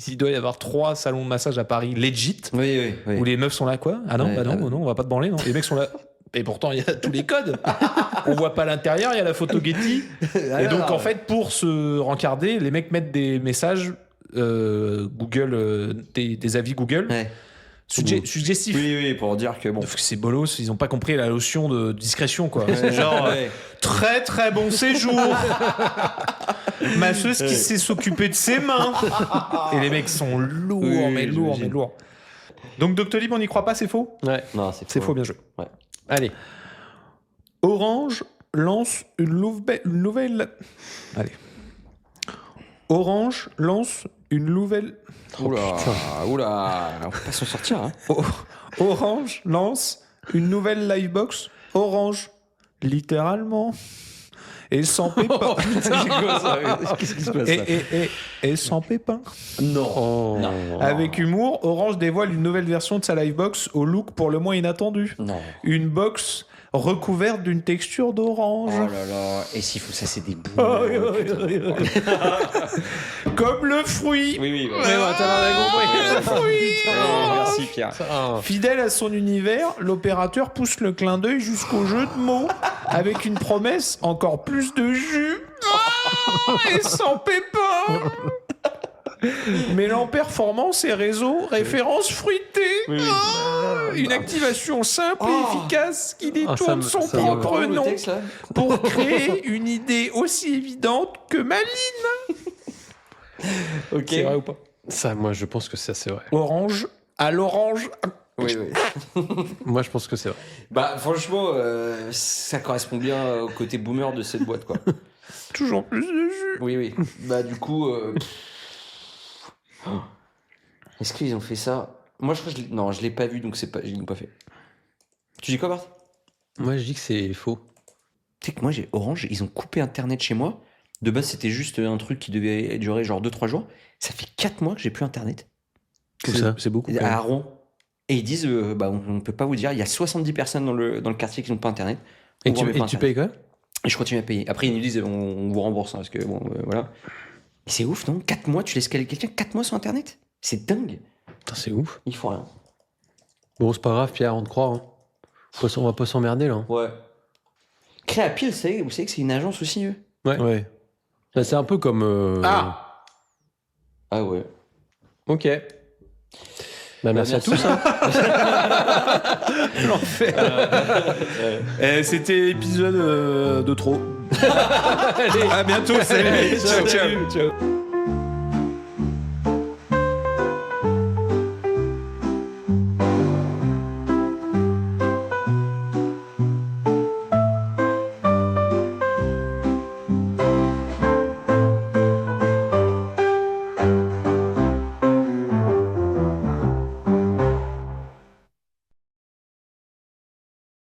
Il doit y avoir 3 salons de massage à Paris legit. Oui. Où les meufs sont là, quoi. Ah non, Ouais, bah non, non, on va pas te branler, non. Les mecs sont là. Et pourtant, il y a tous les codes. On voit pas l'intérieur, il y a la photo Getty. Et donc, en fait, pour se rencarder, les mecs mettent des messages Google, des avis Google, Ouais. suggestifs. Oui, pour dire que bon. Parce que c'est bolos, ils ont pas compris la notion de discrétion, quoi. C'est genre, Ouais. très très bon séjour. Masseuse qui sait s'occuper de ses mains. Et les mecs sont lourds, Oui, mais lourds, j'imagine. mais lourds. Donc, Doctolib, on n'y croit pas, c'est faux? Ouais. Non, C'est faux, bien joué. Ouais. Allez. Orange lance une nouvelle. Allez. Orange lance une nouvelle. Oula, on peut pas s'en sortir. Hein. Orange lance une nouvelle livebox. Orange, littéralement. Et sans pépin. Qu'est-ce qui se passe Et sans pépin. Non. Non. Avec humour, Orange dévoile une nouvelle version de sa livebox au look pour le moins inattendu. Non. Une box recouverte d'une texture d'orange. Oh là là. Et s'il faut ça, c'est des boules. Comme le fruit. Oui. Mais bon, t'as fruit. Merci Pierre. Fidèle à son univers, l'opérateur pousse le clin d'œil jusqu'au jeu de mots avec une promesse encore plus de jus et sans pépin. Mêlant performance et réseau, référence fruitée. Une activation simple et efficace qui détourne son propre nom pour créer une idée aussi évidente que maligne. Ok. C'est vrai ou pas? Ça, moi, je pense que ça, c'est vrai. Orange à l'orange. Oui. Moi, je pense que c'est vrai. Bah franchement, ça correspond bien au côté boomer de cette boîte, quoi. Toujours plus de jus. Oui. Bah du coup, est-ce qu'ils ont fait ça? Moi, je crois que non, je l'ai pas vu, donc c'est pas, ils l'ont pas fait. Tu dis quoi, Bart? Moi, je dis que c'est faux. Tu sais que moi, j'ai Orange, ils ont coupé Internet chez moi. De base, c'était juste un truc qui devait durer genre 2-3 jours. Ça fait 4 mois que j'ai plus Internet. C'est beaucoup. À Rouen. Et ils disent, bah, on ne peut pas vous dire, il y a 70 personnes dans le quartier qui n'ont pas Internet. Et On remet pas tu Internet. payes quoi? Et je continue à payer. Après, ils nous disent, on vous rembourse, hein, parce que bon, voilà. Et c'est ouf, non? 4 mois, tu laisses quelqu'un 4 mois sur Internet? C'est dingue. Putain, c'est ouf. Il faut rien. Bon, c'est pas grave, Pierre, on te croit. Hein. On va pas s'emmerder, là. Ouais. Créapil, vous savez que c'est une agence aussi, eux? Ouais. Bah, c'est un peu comme... Ah ouais. Ok. Bah, merci à tous. Hein. L'enfer. C'était l'épisode de trop. À bientôt, salut. Ciao.